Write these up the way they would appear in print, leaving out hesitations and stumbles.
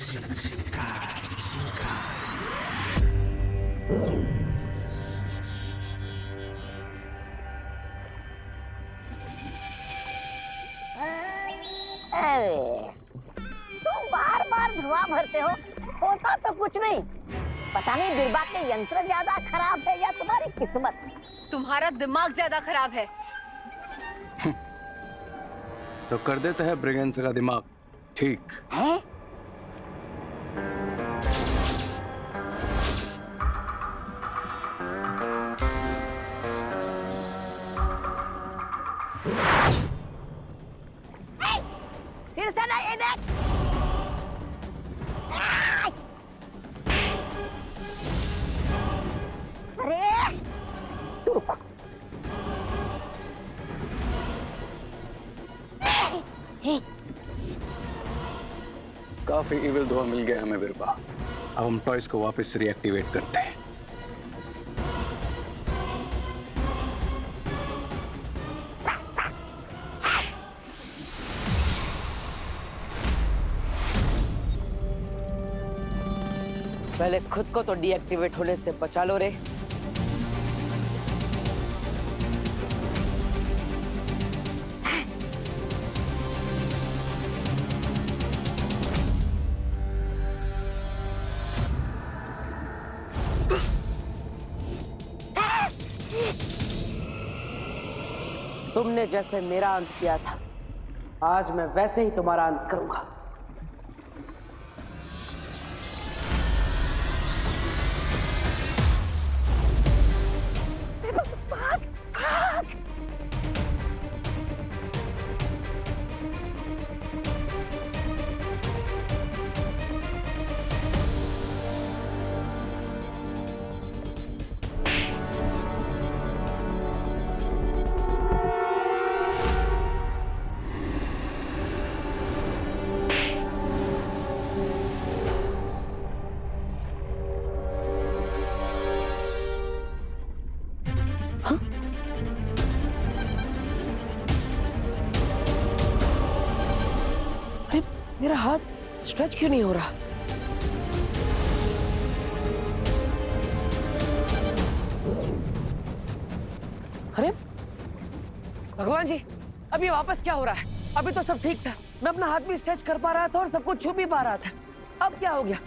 अरे तुम बार बार धुआं भरते हो, होता तो कुछ नहीं। पता नहीं बिरबा के यंत्र ज्यादा खराब है या तुम्हारी किस्मत। तुम्हारा दिमाग ज्यादा खराब है। तो कर देता है ब्रिगेंस का दिमाग ठीक है। फिर से नहीं, देख। अरे रुक। काफी इविल धुआं मिल गया हमें बिरबा। अब हम टॉयज को वापस रिएक्टिवेट करते हैं। पहले खुद को तो डीएक्टिवेट होने से बचा लो रे। तुमने जैसे मेरा अंत किया था, आज मैं वैसे ही तुम्हारा अंत करूंगा। मेरा हाथ स्ट्रेच क्यों नहीं हो रहा? अरे भगवान जी, अभी वापस क्या हो रहा है? अभी तो सब ठीक था, मैं अपना हाथ भी स्ट्रेच कर पा रहा था और सब कुछ छू भी पा रहा था। अब क्या हो गया?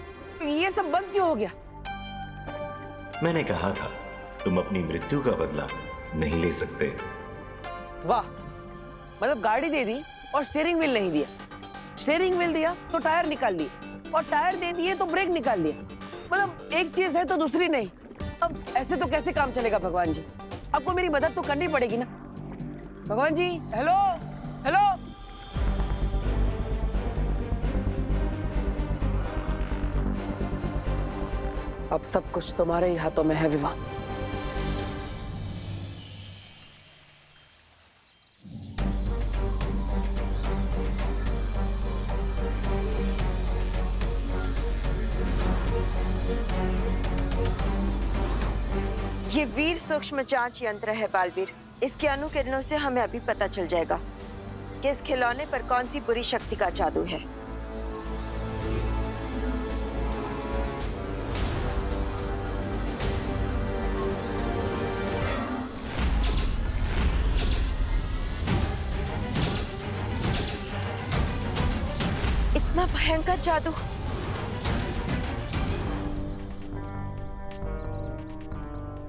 ये सब बंद क्यों हो गया? मैंने कहा था तुम अपनी मृत्यु का बदला नहीं ले सकते। वाह, मतलब गाड़ी दे दी और स्टीयरिंग व्हील नहीं दिया, स्टीयरिंग व्हील दिया तो टायर निकाल लिए, और टायर दे दिए तो ब्रेक निकाल लिया। मतलब एक चीज है तो दूसरी नहीं। अब ऐसे तो कैसे काम चलेगा भगवान जी? आपको मेरी मदद तो करनी पड़ेगी ना भगवान जी। हेलो हेलो, अब सब कुछ तुम्हारे ही हाथों में है विवाह। ये वीर सूक्ष्म जांच यंत्र है बालवीर। इसके अणुकिरणों से हमें अभी पता चल जाएगा कि इस खिलौने पर कौन सी बुरी शक्ति का जादू है। इतना भयंकर जादू।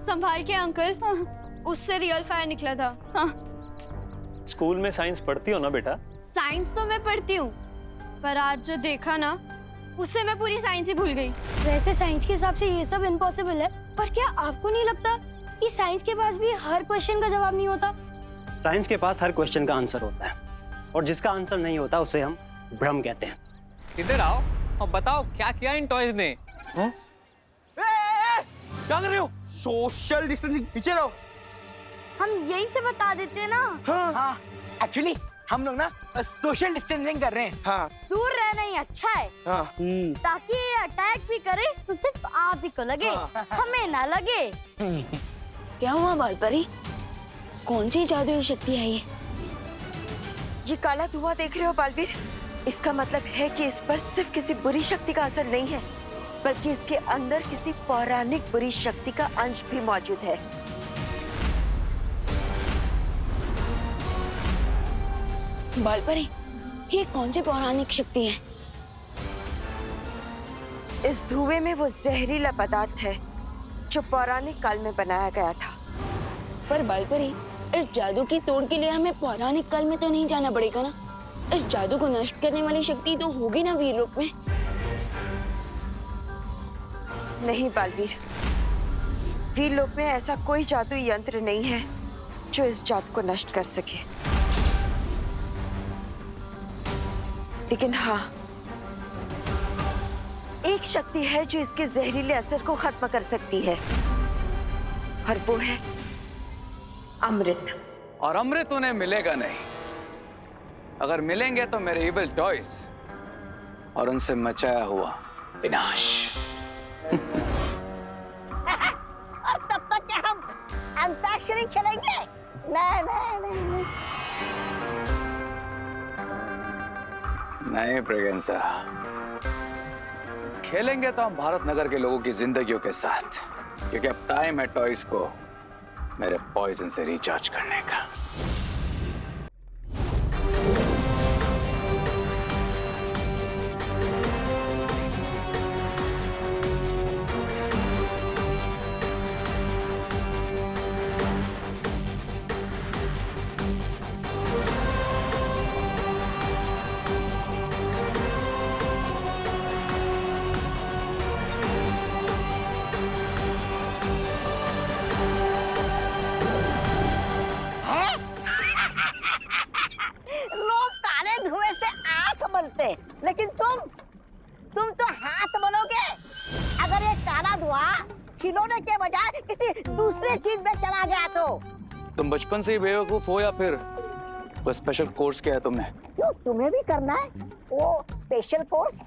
संभाल के अंकल, उससे रियल फायर निकला था। स्कूल में साइंस पढ़ती हो ना बेटा? साइंस तो मैं पढ़ती हूँ, पर आज जो देखा ना, उससे मैं पूरी साइंस ही भूल गई। वैसे साइंस के हिसाब से ये सब इम्पॉसिबल है, पर क्या आपको नहीं लगता कि साइंस के पास भी हर क्वेश्चन का जवाब नहीं होता? साइंस के पास हर क्वेश्चन का आंसर होता है, और जिसका आंसर नहीं होता उसे हम भ्रम कहते हैं। इधर आओ और बताओ क्या किया इन टॉयज ने? क्या कर रहे हो? सोशल डिस्टेंसिंग, पीछे रहो। हम यही से बता देते ना। हाँ, एक्चुअली हम लोग ना सोशल डिस्टेंसिंग कर रहे हैं। हाँ, दूर रहना ही अच्छा है। हाँ। ताकि ये अटैक भी करे तो सिर्फ आप ही को लगे, हमें ना लगे। क्या हुआ बालपरी? कौन सी जादुई शक्ति है ये? काला धुआं देख रहे हो बालवीर? इसका मतलब है कि इस पर सिर्फ किसी बुरी शक्ति का असर नहीं है, बल्कि इसके अंदर किसी पौराणिक बुरी शक्ति का अंश भी मौजूद है। बालपरी, ये कौन सी पौराणिक शक्ति है? इस धुएं में वो जहरीला पदार्थ है जो पौराणिक काल में बनाया गया था। पर बालपरी, इस जादू की तोड़ के लिए हमें पौराणिक काल में तो नहीं जाना पड़ेगा ना? इस जादू को नष्ट करने वाली शक्ति तो होगी ना वीरलोक में? नहीं बालवीर, वीरलोक में ऐसा कोई जादुई यंत्र नहीं है जो इस जादू को नष्ट कर सके। लेकिन हाँ, एक शक्ति है जो इसके जहरीले असर को खत्म कर सकती है, और वो है अमृत। और अमृत उन्हें मिलेगा नहीं। अगर मिलेंगे तो मेरे इविल टॉयज और उनसे मचाया हुआ विनाश। और तब तक क्या हम अंताक्षरी खेलेंगे? नहीं नहीं नहीं नहीं ब्रिगेंसा, खेलेंगे तो हम भारत नगर के लोगों की जिंदगियों के साथ, क्योंकि अब टाइम है टॉयज को मेरे पॉइजन से रिचार्ज करने का। लेकिन तुम तो हाथ बनोगे। अगर ये काला धुआं खिलौने के बजाय किसी दूसरे चीज में चला गया तो? तुम बचपन से ही बेवकूफ हो या फिर कोई स्पेशल कोर्स किया है तुमने? क्यों, तुम्हें भी करना है वो स्पेशल कोर्स?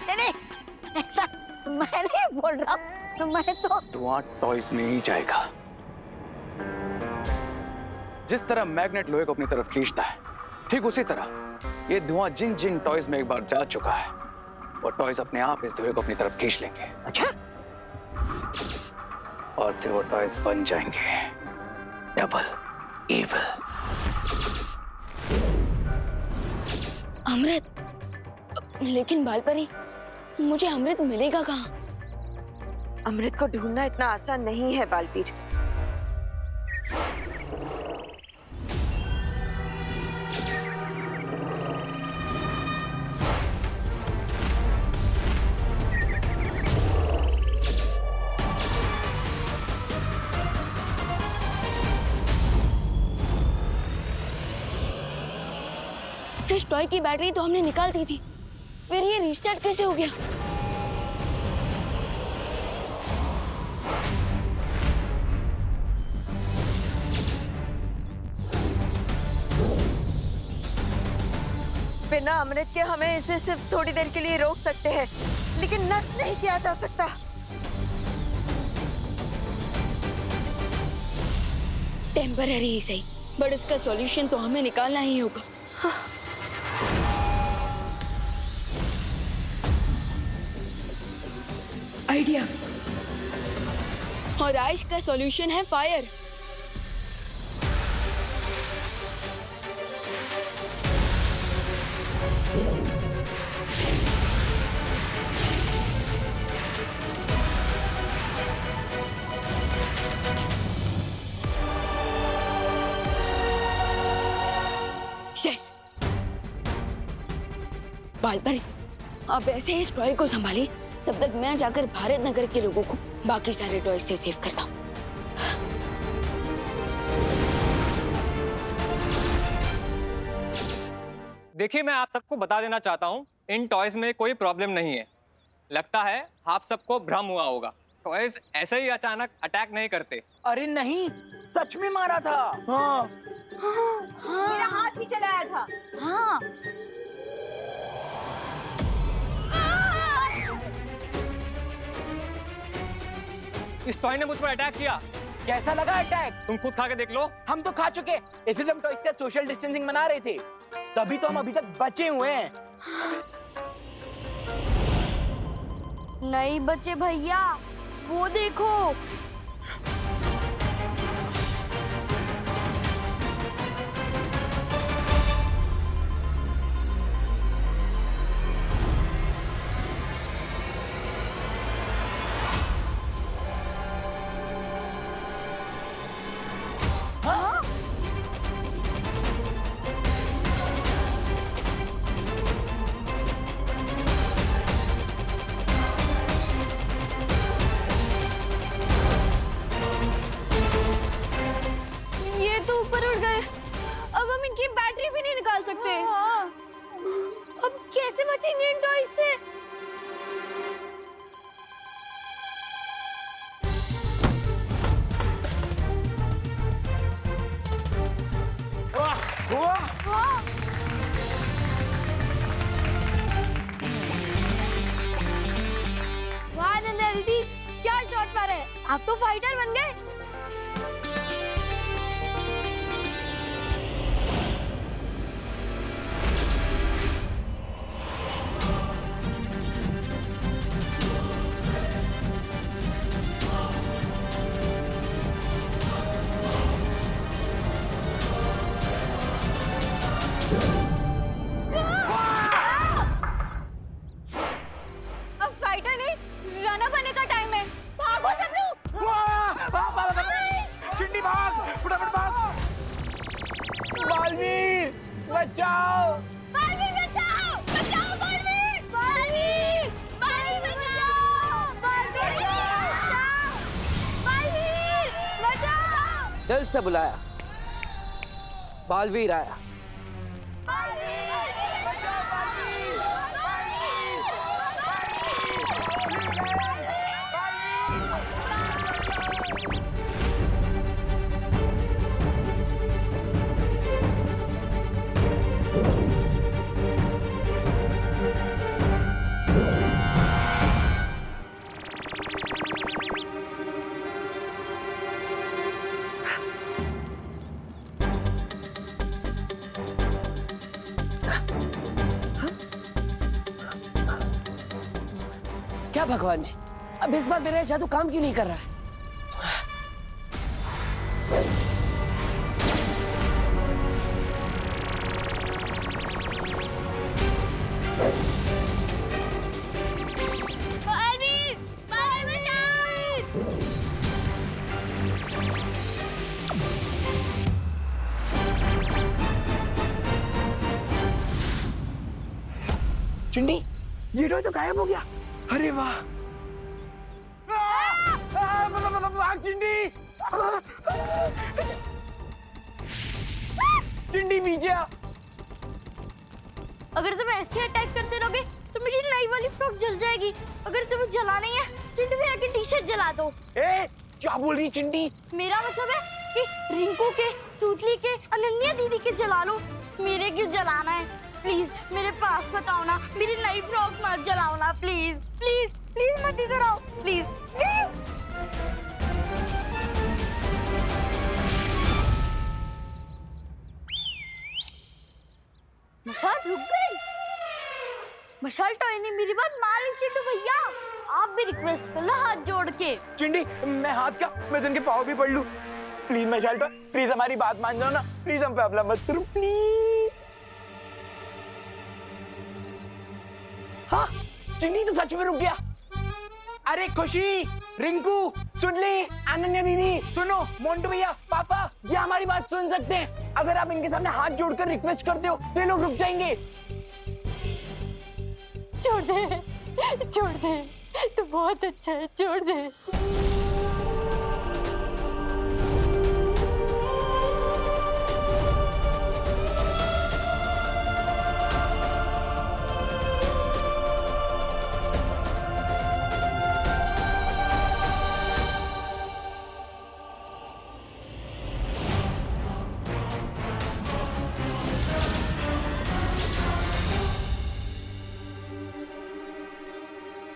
नहीं, ऐसा मैं नहीं बोल रहा हूँ। मैं तो धुआं टॉयज में ही जाएगा। जिस तरह मैग्नेट लोहे को अपनी तरफ खींचता है, ठीक उसी तरह ये धुआं जिन जिन टॉयज में एक बार जा चुका है, वो टॉयज अपने आप इस धुएं को अपनी तरफ खींच लेंगे। अच्छा, और फिर वो टॉयज बन जाएंगे डबल इविल। अमृत, लेकिन बालपरी, मुझे अमृत मिलेगा कहाँ? अमृत को ढूंढना इतना आसान नहीं है बालवीर। इस टॉय की बैटरी तो हमने निकाल दी थी, फिर ये रिस्टार्ट कैसे हो गया? बिना अमृत के हमें इसे सिर्फ थोड़ी देर के लिए रोक सकते हैं, लेकिन नष्ट नहीं किया जा सकता। टेम्पररी ही सही, बट इसका सॉल्यूशन तो हमें निकालना ही होगा। आइडिया, और आज का सॉल्यूशन है फायर। यस, बालपरी, आप ऐसे ही इस टॉय को संभालिए, तब तक मैं जाकर भारत नगर के लोगों को बाकी सारे टॉय से सेव करता हूँ। देखिए, मैं आप सबको बता देना चाहता हूँ, इन टॉयज में कोई प्रॉब्लम नहीं है। लगता है आप सबको भ्रम हुआ होगा। टॉयज ऐसे ही अचानक अटैक नहीं करते। अरे नहीं, सच में मारा था। हाँ, मेरा हाथ भी चलाया था। हाँ, इस टॉय ने मुझ पर अटैक किया। कैसा लगा अटैक? तुम खुद खा के देख लो। हम तो खा चुके, इसलिए हम टॉयज से सोशल डिस्टेंसिंग मना रहे थे, तभी तो हम अभी तक बचे हुए हैं। नहीं बचे भैया, वो देखो। ये तो ऊपर उड़ गए, अब हम इनकी बैटरी भी नहीं निकाल सकते। अब कैसे बचेंगे इन टॉयज से? वाह नंदा दीदी, क्या शॉट मारे! आप तो फाइटर बन गए। अब फाइटर नहीं, रनर बनने का टाइम है। भागो सब लोग। चिंटी भाग, फटाफट भाग। बालवीर बचाओ, बालवीर बचाओ! बचाओ बालवीर! बालवीर! बालवीर बचाओ! बालवीर बचाओ! बालवीर बचाओ! दिल से बुलाया, बालवीर आया। क्या भगवान जी, अब इस बार मेरा जादू काम क्यों नहीं कर रहा है? बालवीर! बालवीर बचाओ! चिंटी, ये टॉय तो गायब हो गया। अरे वाह! भाग चिंटी! चिंटी पीछे आ। अगर तुम ऐसे अटैक करते रहोगे तो मेरी नई वाली फ्रॉक जल जाएगी। अगर तुम्हें जला नहीं है, चिंटू भैया की टी-शर्ट जला दो। ए, क्या बोल रही चिंटी? मेरा मतलब है कि रिंकू के, सूतली के, अनन्या दीदी के जला लो। मेरे क्यों जलाना है? प्लीज मेरे पास मत आओ ना, मेरी नई फ्रॉक मत जलाओ ना, प्लीज प्लीज प्लीज मत इधर आओ, प्लीज प्लीज। मशाल रुक गई। मशाल टॉय ने मेरी बात मान ली चिंटू भैया। आप भी रिक्वेस्ट कर लो हाथ जोड़ के। चिंटी, मैं हाथ क्या, मैं तो इनके पाँव भी पढ़ लूं। प्लीज मशाल टॉय, प्लीज हमारी बात मान जाओ ना, प्लीज हम पे हमला मत करो प्लीज। हाँ, चिंटी तो सच में रुक गया। अरे खुशी, रिंकू, सुनली, अनन्या दीदी, सुनो, मोंटू भैया, पापा, ये हमारी बात सुन सकते हैं। अगर आप इनके सामने हाथ जोड़कर रिक्वेस्ट करते हो तो ये लोग रुक जाएंगे। छोड़ दे, छोड़ दे, तू बहुत अच्छा है, छोड़ दे।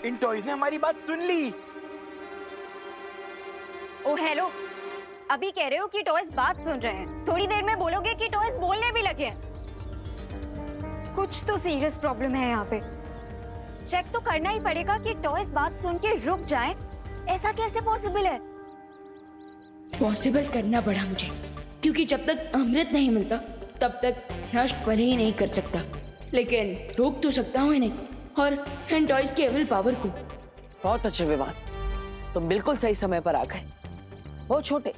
इन टॉयज ने हमारी बात सुन ली। ओ हेलो, अभी कह रहे हो कि टॉयज बात सुन रहे हैं, थोड़ी देर में बोलोगे कि टॉयज बोलने भी लगे हैं। कुछ तो सीरियस प्रॉब्लम है यहाँ पे। चेक तो करना ही पड़ेगा कि टॉयज बात सुन के रुक जाएं। ऐसा कैसे पॉसिबल है? पॉसिबल करना पड़ा मुझे, क्योंकि जब तक अमृत नहीं मिलता तब तक नष्ट भले ही नहीं कर सकता, लेकिन रोक तो सकता हूँ इन्हें और इन टॉयज की एविल पावर को। बहुत अच्छे विमान, तुम बिल्कुल सही समय पर आ गए। वो छोटे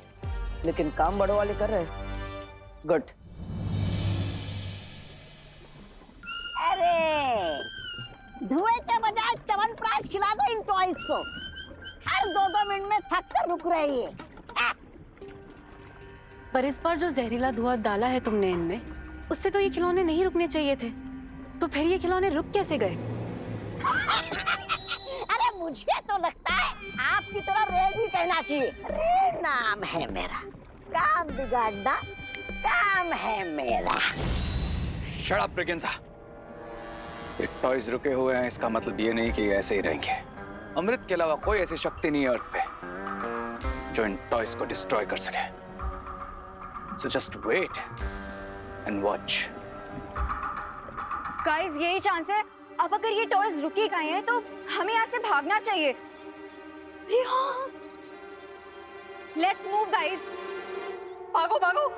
लेकिन काम बड़ों वाले कर रहे हैं। गुड। अरे धुएं के बजाय च्यवनप्राश खिला दो इन टॉयज को। हर 2-2 मिनट में थक कर रुक रही है। पर इस बार जो जहरीला धुआं डाला है तुमने इनमें, उससे तो ये खिलौने नहीं रुकने चाहिए थे। तो फिर ये खिलौने रुक कैसे गए? अरे मुझे तो लगता है आपकी तरह रे भी कहना चाहिए। रे नाम है मेरा, काम बिगाड़ना काम है मेरा। Shut up Braganza. ये टॉयज रुके हुए हैं, इसका मतलब ये नहीं कि ये ऐसे ही रहेंगे। अमृत के अलावा कोई ऐसी शक्ति नहीं है अर्थ पे जो इन टॉयज को डिस्ट्रॉय कर सके। So just wait and watch. Guys, यही चांस है। अब अगर ये टॉयज रुके गए हैं तो हमें यहाँ से भागना चाहिए। Let's move guys. भागो भागो।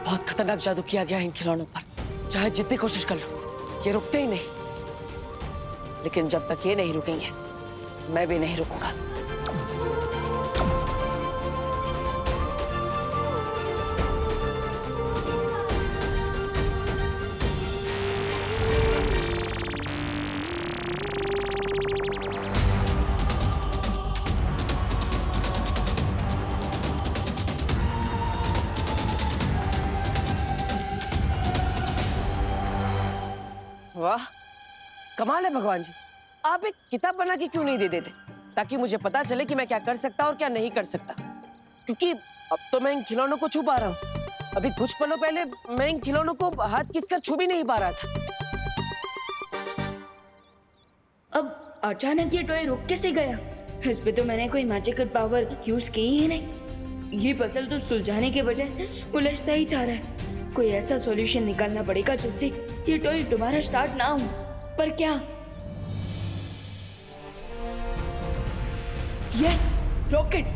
बहुत खतरनाक जादू किया गया है इन खिलौनों पर। चाहे जितनी कोशिश कर लो, ये रुकते ही नहीं। लेकिन जब तक ये नहीं रुकेंगे, मैं भी नहीं रुकूंगा। वाह, कमाल है भगवान जी। आप एक किताब बना के क्यों नहीं दे देते, ताकि मुझे पता चले कि मैं क्या कर सकता और क्या नहीं कर सकता। क्योंकि अब तो मैं इन खिलौनों को छू पा रहा हूँ। अभी कुछ पलों पहले मैं इन खिलौनों को हाथ खींचकर छू भी नहीं पा रहा था। अब अचानक ये टॉय रुक कैसे गया? इस पे तो मैंने कोई मैजिकल पावर यूज की ही नहीं। ये पजल तो सुलझाने के बजाय उलझता ही जा रहा है। कोई ऐसा सॉल्यूशन निकालना पड़ेगा जिससे ये टॉय दोबारा स्टार्ट ना हो। पर क्या? Yes, rocket.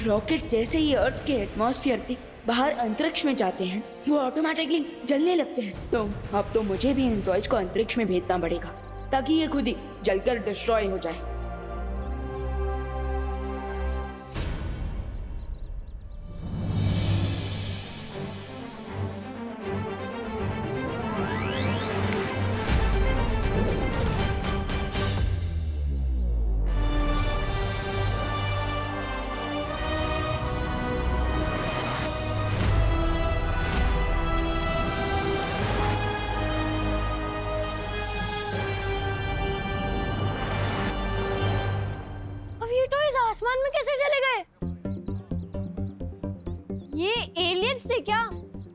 रॉकेट जैसे ही अर्थ के एटमॉस्फेयर से बाहर अंतरिक्ष में जाते हैं, वो ऑटोमेटिकली जलने लगते हैं। तो अब तो मुझे भी इन टॉयज को अंतरिक्ष में भेजना पड़ेगा, ताकि ये खुद ही जलकर डिस्ट्रॉय हो जाए। आसमान में कैसे चले गए? ये एलियंस थे क्या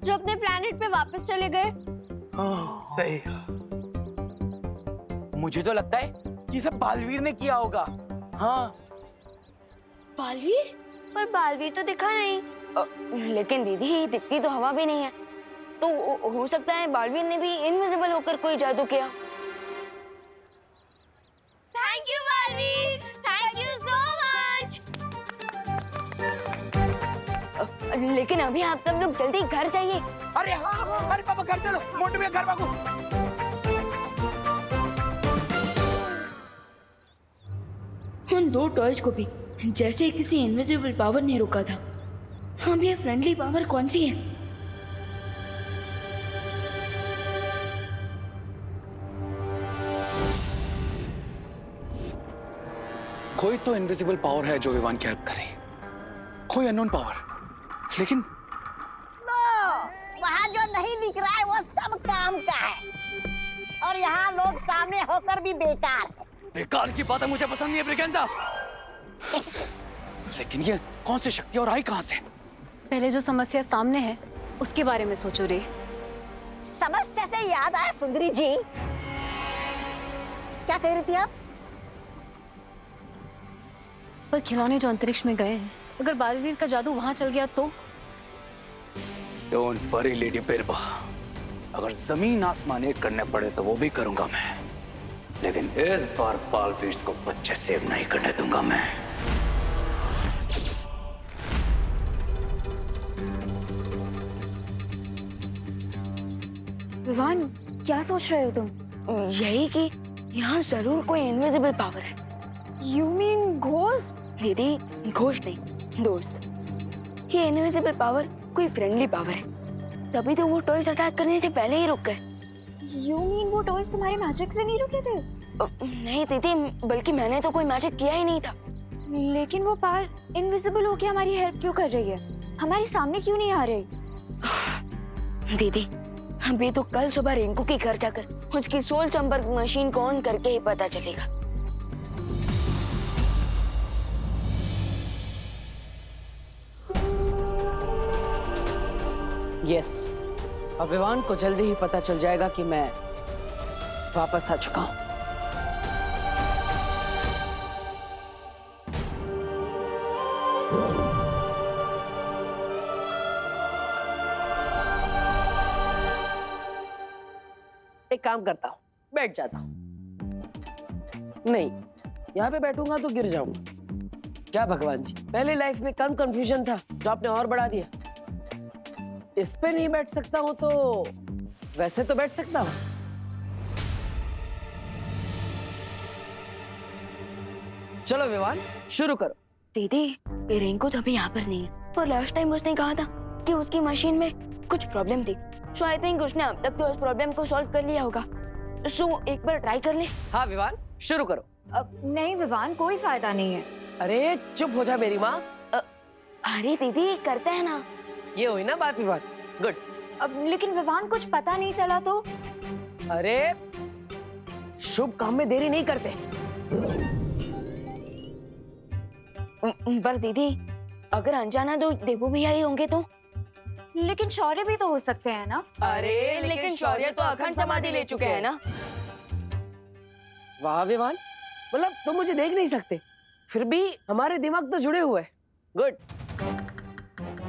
जो अपने प्लेनेट पे वापस चले गए? सही। मुझे तो लगता है कि सब बालवीर ने किया होगा। हाँ। बालवीर? पर बालवीर तो दिखा नहीं। लेकिन दीदी, दिखती तो हवा भी नहीं है, तो हो सकता है बालवीर ने भी इनविजिबल होकर कोई जादू किया। Thank you Baalveer, thank you so much. लेकिन अभी आप सब लोग जल्दी घर जाइए। अरे हाँ, अरे पापा घर चलो, मोटू भैया घर भागो। उन दो टॉयज को भी जैसे किसी इनविजिबल पावर ने रोका था। हम ये फ्रेंडली पावर कौन सी है? कोई तो इनविजिबल पावर है जो विवान की हेल्प करे, कोई अननोन पावर। लेकिन नो, वहाँ जो नहीं दिख रहा है वो सब काम का है। और यहाँ लोग सामने होकर भी बेकार है। बेकार की बातें मुझे पसंद नहीं है ब्रिगेंजा। लेकिन ये कौन सी शक्ति और आई कहां से? पहले जो समस्या सामने है उसके बारे में सोचो रे। समस्या से याद आया सुंदरी जी, क्या कह रही थी आप? पर खिलौने जो अंतरिक्ष में गए हैं, अगर बालवीर का जादू वहां चल गया तो? डोंट वरी लेडी बिरबा, अगर जमीन आसमान एक करने पड़े तो वो भी करूंगा मैं, लेकिन इस बार बालवीर को बच्चे सेव नहीं करने दूंगा मैं। विवान, क्या सोच रहे हो तुम? यही कि यहाँ जरूर कोई इनविजिबल पावर है। You mean ghost? दीदी, घोस्ट नहीं, दोस्त। ये इनविजिबल पावर कोई फ्रेंडली पावर है, तभी तो वो टॉयज अटैक करने से पहले ही रुक गए। यू मीन वो टॉयज तुम्हारे मैजिक से नहीं रुके थे? नहीं दीदी, बल्कि मैंने तो कोई मैजिक किया ही नहीं था। लेकिन वो पावर इनविजिबल होके हमारी हेल्प क्यों कर रही है? हमारे सामने क्यों नहीं आ रही? दीदी, अभी तो कल सुबह रिंकू के घर जाकर उसकी सोल संपर्क मशीन को ऑन करके ही पता चलेगा। यस, अब विवान को जल्दी ही पता चल जाएगा कि मैं वापस आ चुका हूं। एक काम करता हूं, बैठ जाता हूं। नहीं, यहाँ पे बैठूंगा तो गिर जाऊंगा। क्या भगवान जी, पहले लाइफ में कम कंफ्यूजन था जो आपने और बढ़ा दिया। इस पे नहीं बैठ सकता हूं तो वैसे तो बैठ सकता हूं। चलो विवान, शुरू करो। दीदी, ये रिंकू तो अभी यहाँ पर नहीं है, पर लास्ट टाइम उसने कहा था कि उसकी मशीन में कुछ प्रॉब्लम थी। सो आई थिंक उसने अब तक तो उस प्रॉब्लम को सॉल्व कर लिया होगा। सो एक बार ट्राई कर ले। हाँ विवान, शुरू करो। अब नहीं विवान, कोई फायदा नहीं है। अरे चुप हो जा मेरी माँ। अरे दीदी, करते हैं ना। ये हुई ना बात विवान, गुड। अब लेकिन विवान, कुछ पता नहीं चला तो? अरे शुभ काम में देरी नहीं करते। पर दीदी, अगर अनजाना तो देवू भैया ही होंगे तो? लेकिन शौर्य भी तो हो सकते हैं ना? अरे लेकिन शौर्य तो अखंड समाधि ले चुके हैं ना। वाह विवान, मतलब तुम मुझे देख नहीं सकते, फिर भी हमारे दिमाग तो जुड़े हुए हैं। गुड।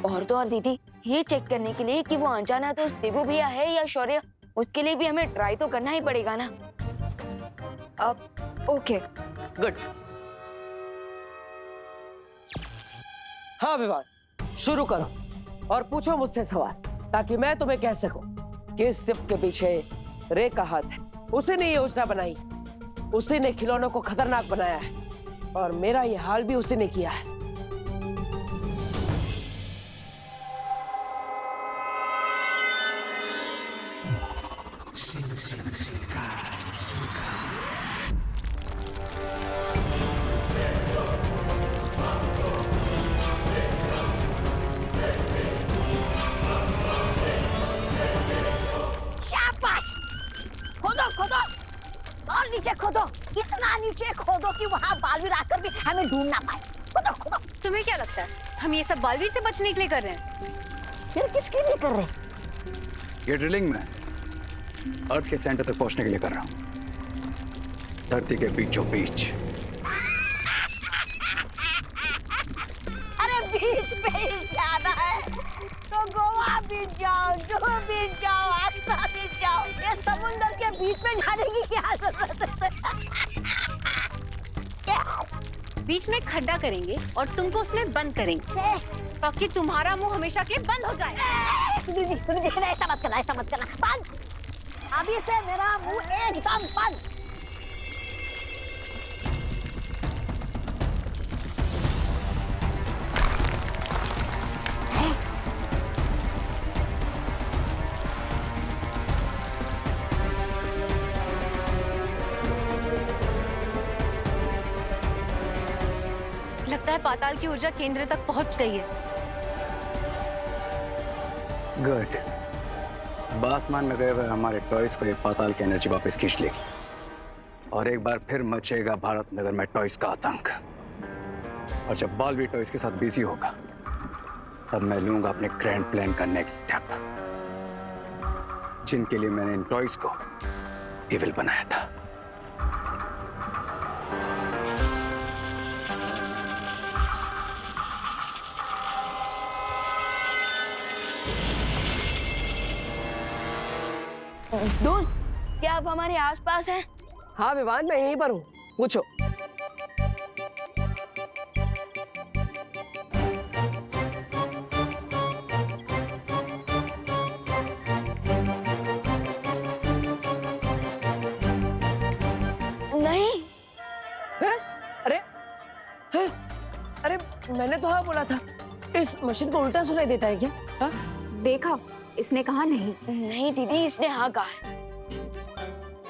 और तो और दीदी, ये चेक करने के लिए कि वो अनजाना तो देवू भैया है या शौर्य, उसके लिए भी हमें ट्राई तो करना ही पड़ेगा ना। अब ओके, गुड। हाँ विवान, शुरू करो और पूछो मुझसे सवाल, ताकि मैं तुम्हें कह सकूं कि इस सिप के पीछे रे का हाथ है। उसी ने ये योजना बनाई, उसी ने खिलौनों को खतरनाक बनाया है, और मेरा ये हाल भी उसी ने किया है। और नीचे खोदो, इतना नीचे खोदो कि वहाँ बालवीर आकर भी हमें ढूंढ ना पाए। खोदो खोदो। तुम्हें क्या लगता है हम ये सब बालवीर से बचने के लिए कर रहे हैं? फिर किसके लिए कर रहे हैं? ये ड्रिलिंग में अर्थ के सेंटर तक पहुंचने के लिए कर रहा हूं, धरती के बीचों बीच। अरे बीच पे ही जाना है तो गोवा बीच जाओ, जुहू बीच जाओ, आगरा बीच जाओ। ये समुंदर के बीच में जाने की क्या जरूरत है? बीच में खड्डा करेंगे और तुमको उसमें बंद करेंगे ताकि तुम्हारा मुंह हमेशा के लिए बंद हो जाए। सुनिए ऐसा मत करना, ऐसा मत करना। बंद, अभी से मेरा मुंह एकदम बंद। लगता है पाताल की ऊर्जा केंद्र तक पहुंच गई है। गुड, आसमान में गए हुए हमारे टॉयज को एक पाताल की एनर्जी वापस खींच लेगी और एक बार फिर मचेगा भारत नगर में टॉयज का आतंक। और जब बाल भी टॉयज के साथ बिजी होगा तब मैं लूंगा अपने ग्रैंड प्लान का नेक्स्ट स्टेप, जिनके लिए मैंने इन टॉयज को इविल बनाया था। दोस्त, क्या आप हमारे आसपास हैं? हाँ विवान, मैं यहीं पर हूँ, पूछो। नहीं। है? अरे है? अरे मैंने तो हाँ बोला था। इस मशीन को उल्टा सुनाई देता है क्या? हाँ? देखा, इसने कहा नहीं। नहीं दीदी, इसने हाँ कहा है।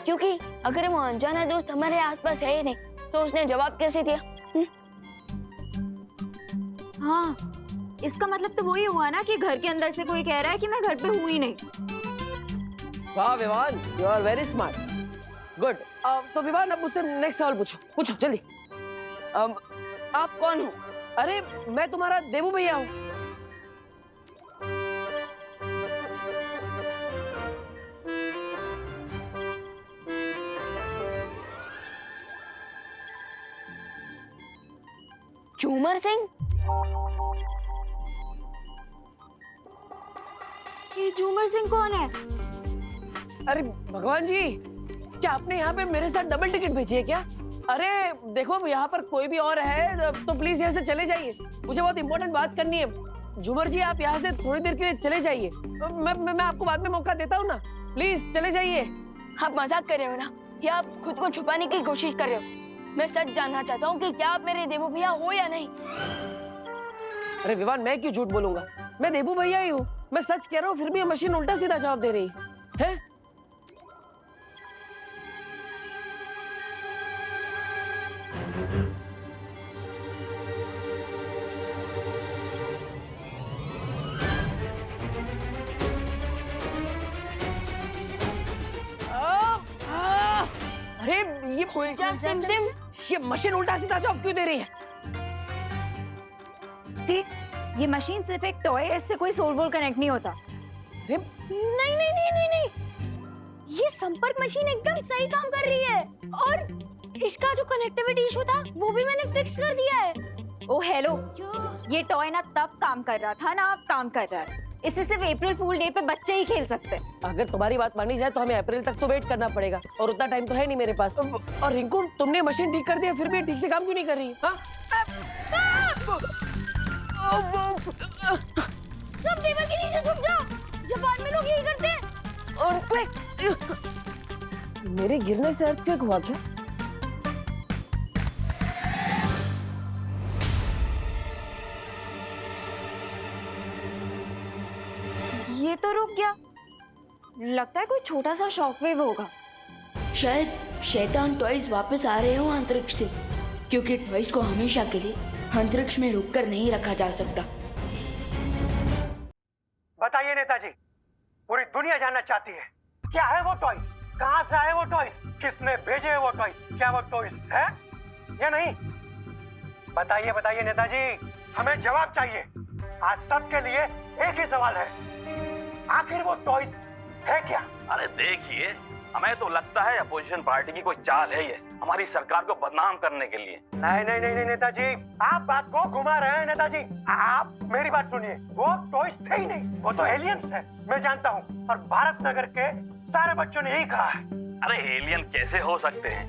क्योंकि अगर वो अनजाना दोस्त हमारे आसपास है ही नहीं तो उसने जवाब कैसे दिया? हाँ, इसका मतलब तो वही हुआ ना कि घर के अंदर से कोई कह रहा है कि मैं घर पे हूँ ही नहीं। वाह Vivaan, you are very smart. Good. तो विवान, अब मुझसे नेक्स्ट सवाल पूछो, पूछो जल्दी। आप कौन हो? अरे मैं तुम्हारा देवू भैया हूँ। झूमर सिंह? ये झूमर सिंह कौन है? अरे भगवान जी, क्या आपने यहाँ पे मेरे साथ डबल टिकट भेजी है क्या? अरे देखो, यहाँ पर कोई भी और है तो प्लीज यहाँ से चले जाइए, मुझे बहुत इंपॉर्टेंट बात करनी है। झूमर जी, आप यहाँ से थोड़ी देर के लिए चले जाइए। मैं आपको बाद में मौका देता हूँ ना, प्लीज चले जाइए। आप मजाक कर रहे हो ना, या आप खुद को छुपाने की कोशिश कर रहे हो? मैं सच जानना चाहता हूँ कि क्या आप मेरे देवू भैया हो या नहीं। अरे विवान, मैं क्यों झूठ बोलूंगा, मैं देवू भैया ही हूँ। मैं सच कह रहा हूँ, फिर भी ये मशीन उल्टा सीधा जवाब दे रही है। अरे ये उल्टा सिम सिम, ये मशीन उल्टा सीधा जवाब क्यों दे रही है? सी, ये मशीन सिर्फ एक टॉय है, इससे कोई सोल वोल कनेक्ट नहीं होता। अरे नहीं नहीं नहीं नहीं नहीं, ये संपर्क मशीन एकदम सही काम कर रही है और इसका जो कनेक्टिविटी इशू था वो भी मैंने फिक्स कर दिया है। ओ हेलो, ये टॉय ना तब काम कर रहा था ना अब काम कर रहा है। इससे सिर्फ अप्रैल फूल डे पे बच्चे ही खेल सकते हैं। अगर तुम्हारी बात मानी जाए तो हमें अप्रैल तक तो वेट करना पड़ेगा और उतना टाइम तो है नहीं मेरे पास। और रिंकू, तुमने मशीन ठीक कर दिया फिर भी ठीक से काम क्यों नहीं कर रही? हाँ? सब टेबल के नीचे छुप जाओ, जापान में लोग यही करते हैं। मेरे गिरने से अर्थक्वेक हुआ क्या? ये तो रुक गया, लगता है कोई छोटा सा शॉकवेव होगा। शायद शैतान टॉयज वापस आ रहे हो अंतरिक्ष से, क्योंकि टॉयज को हमेशा के लिए अंतरिक्ष में रुककर नहीं रखा जा सकता। बताइए नेताजी, पूरी दुनिया जानना चाहती है, क्या है वो टॉयज, कहाँ से आए वो टॉयज, किसने भेजे वो टॉयज, क्या वो टॉयज है या नहीं? बताइए बताइए नेताजी, हमें जवाब चाहिए। आज सबके लिए एक ही सवाल है, आखिर वो टॉयज है क्या? अरे देखिए, हमें तो लगता है अपोजिशन पार्टी की कोई चाल है ये, हमारी सरकार को बदनाम करने के लिए। नहीं नहीं नहीं नेताजी, आप बात को घुमा रहे हैं नेताजी। आप मेरी बात सुनिए, वो टॉयज थे ही नहीं, वो तो एलियंस है, मैं जानता हूँ। और भारत नगर के सारे बच्चों ने यही कहा है। अरे एलियन कैसे हो सकते हैं,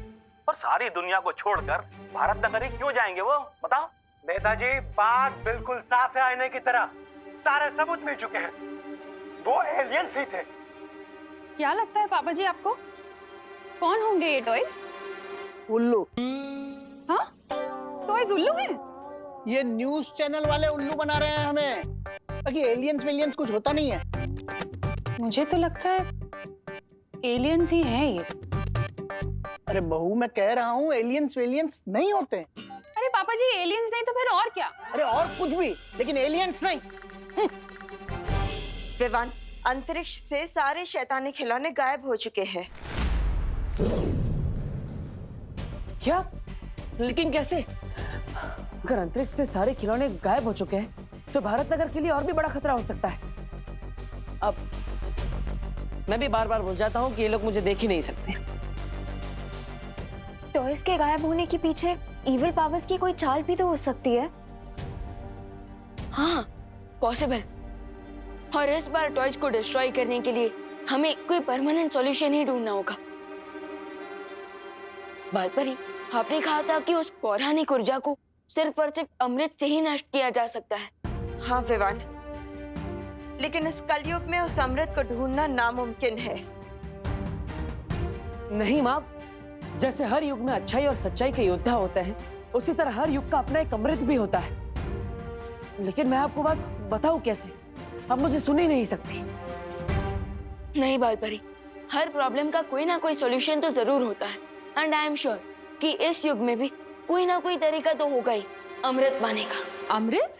और सारी दुनिया को छोड़कर भारत नगर ही क्यों जाएंगे वो, बताओ? नेताजी, बात बिल्कुल साफ है आईने की तरह, सारे सबूत मिल चुके हैं, वो एलियंस ही थे। क्या लगता है पापा जी आपको, कौन होंगे ये टॉयज? उल्लू। हाँ, टॉयज उल्लू हैं? ये न्यूज चैनल वाले उल्लू बना रहे हैं हमें, बाकी एलियंस वेलियंस कुछ होता नहीं है। मुझे तो लगता है एलियंस ही हैं ये। अरे बहू, मैं कह रहा हूँ एलियंस वेलियंस नहीं होते। अरे पापा जी, एलियंस नहीं तो फिर और क्या? अरे और कुछ भी, लेकिन एलियंस नहीं। विवान, अंतरिक्ष से सारे शैतानी खिलौने गायब हो चुके हैं। क्या? लेकिन कैसे? अगर अंतरिक्ष से सारे खिलौने गायब हो चुके हैं तो भारत नगर के लिए और भी बड़ा खतरा हो सकता है। अब मैं भी बार बार भूल जाता हूँ कि ये लोग मुझे देख ही नहीं सकते। टॉयज के गायब होने के पीछे इविल पावर्स की कोई चाल भी तो हो सकती है। हाँ, पॉसिबल। और इस बार टॉयज को डिस्ट्रॉय करने के लिए हमें कोई परमानेंट सॉल्यूशन ही ढूंढना होगा। बालपरी, आपने कहा था कि उस पौराणिक ऊर्जा को सिर्फ और सिर्फ अमृत से ही नष्ट किया जा सकता है। हाँ विवान, लेकिन इस कलयुग में उस अमृत को ढूंढना नामुमकिन है। नहीं माँ, जैसे हर युग में अच्छाई और सच्चाई के योद्धा होते हैं, उसी तरह हर युग का अपना एक अमृत भी होता है। लेकिन मैं आपको बात बताऊं कैसे? आप मुझे सुन ही नहीं सकती। नहीं बालपरी, हर प्रॉब्लम का कोई ना कोई सॉल्यूशन तो जरूर होता है। एंड आई एम श्योर कि इस युग में भी कोई ना कोई तरीका तो होगा ही अमृत पाने का। अमृत?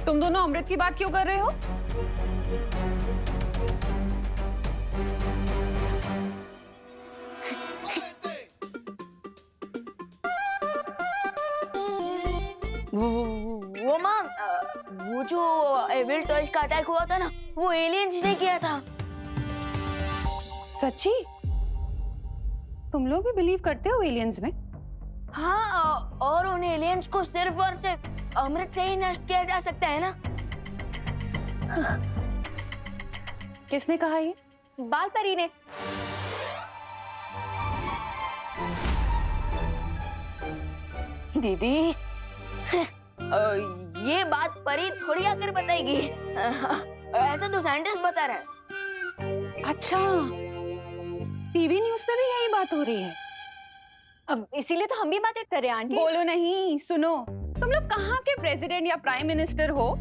तुम दोनों अमृत की बात क्यों कर रहे हो? वो माँ, वो जो एविल टॉयज का अटैक हुआ था ना, वो एलियंस ने किया था। सच्ची? तुम लोग भी बिलीव करते हो एलियंस में? हाँ, और उन एलियंस को सिर्फ और सिर्फ अमृत से ही नष्ट किया जा सकता है ना। किसने कहा ये? बालपरी ने। दीदी, ये बात परी थोड़ी आकर बताएगी। ऐसा तो साइंटिस्ट बता रहे हैं। अच्छा, टीवी न्यूज़ पे भी यही बात हो रही है। अब इसीलिए तो हम भी बातें कर रहे हैं आंटी। बोलो नहीं, सुनो। तुम लोग कहाँ के प्रेसिडेंट या प्राइम मिनिस्टर हो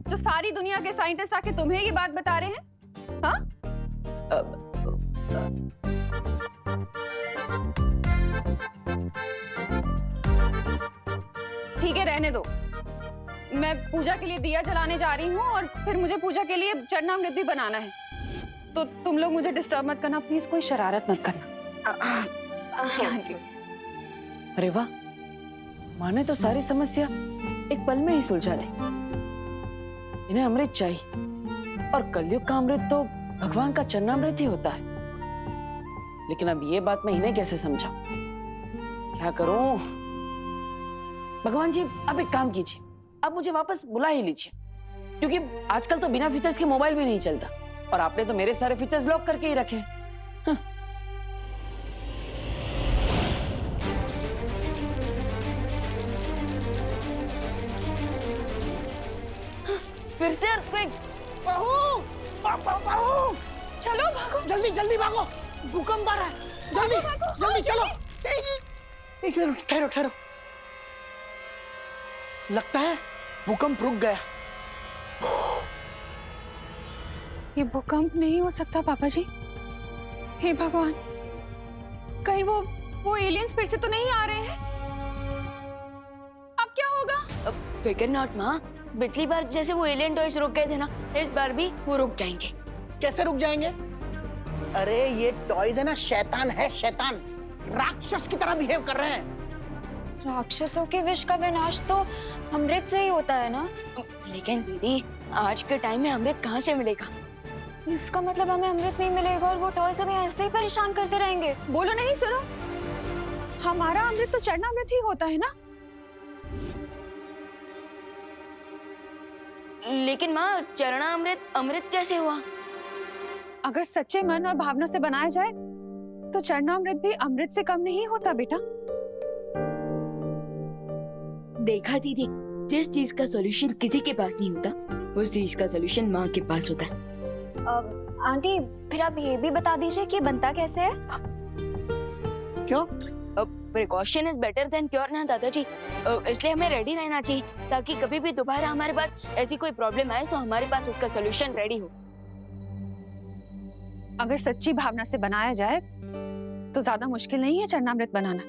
जो सारी दुनिया के साइंटिस्ट आके तुम्हें ये बात बता रहे हैं? हाँ? ठीक है, रहने दो। मैं पूजा के लिए दिया जलाने जा रही हूँ और फिर मुझे पूजा के लिए चरणामृत भी बनाना है। तो तुम लोग मुझे डिस्टर्ब मत करना प्लीज, कोई शरारत मत करना। अरे वाह, माँ ने तो सारी समस्या एक पल में ही सुलझा दी। इन्हें अमृत चाहिए और कलयुग का अमृत तो भगवान का चरणामृत ही होता है। लेकिन अब ये बात मैं इन्हें कैसे समझाऊं? क्या करूं? भगवान जी, अब एक काम कीजिए, अब मुझे वापस बुला ही लीजिए, क्योंकि आजकल तो बिना फीचर्स के मोबाइल भी नहीं चलता और आपने तो मेरे सारे फीचर्स लॉक करके ही रखे। फिर से earthquake। बहू, बहू, चलो भागो, जल्दी जल्दी भागो, भूकंप आ रहा है। जल्दी जल्दी चलो। एक मिनट, ठहरो ठहरो। लगता है भूकंप रुक गया। ये भूकंप नहीं हो सकता पापा जी। हे भगवान, कहीं वो एलियंस फिर से तो नहीं आ रहे हैं? अब क्या होगा? फिकर नॉट माँ, पिछली बार जैसे वो एलियन टॉयज रुक गए थे ना, इस बार भी वो रुक जाएंगे। कैसे रुक जाएंगे? अरे ये टॉयज है ना, शैतान है, शैतान राक्षस की तरह बिहेव कर रहे हैं। राक्षसों के विष का विनाश तो अमृत से ही होता है ना। लेकिन दीदी, आज के टाइम में अमृत कहाँ से मिलेगा? इसका मतलब हमें अमृत नहीं मिलेगा और वो टॉयज हमें ऐसे ही परेशान करते रहेंगे। बोलो नहीं, सुनो, हमारा अमृत तो चरणामृत ही होता है ना। लेकिन माँ, चरणामृत अमृत कैसे हुआ? अगर सच्चे मन और भावना से बनाया जाए तो चरणामृत भी अमृत से कम नहीं होता बेटा। देखा दीदी, जिस चीज का सॉल्यूशन किसी के पास नहीं होता, उस चीज का सॉल्यूशन माँ के पास होता है। आंटी, फिर आप ये भी बता दीजिए कि बनता कैसे है? क्यों? Precaution is better than cure ना दादाजी। इसलिए हमें रेडी रहना चाहिए ताकि कभी भी दोबारा हमारे पास ऐसी कोई प्रॉब्लम आए तो हमारे पास उसका सोल्यूशन रेडी हो। अगर सच्ची भावना से बनाया जाए तो ज्यादा मुश्किल नहीं है चरणामृत बनाना।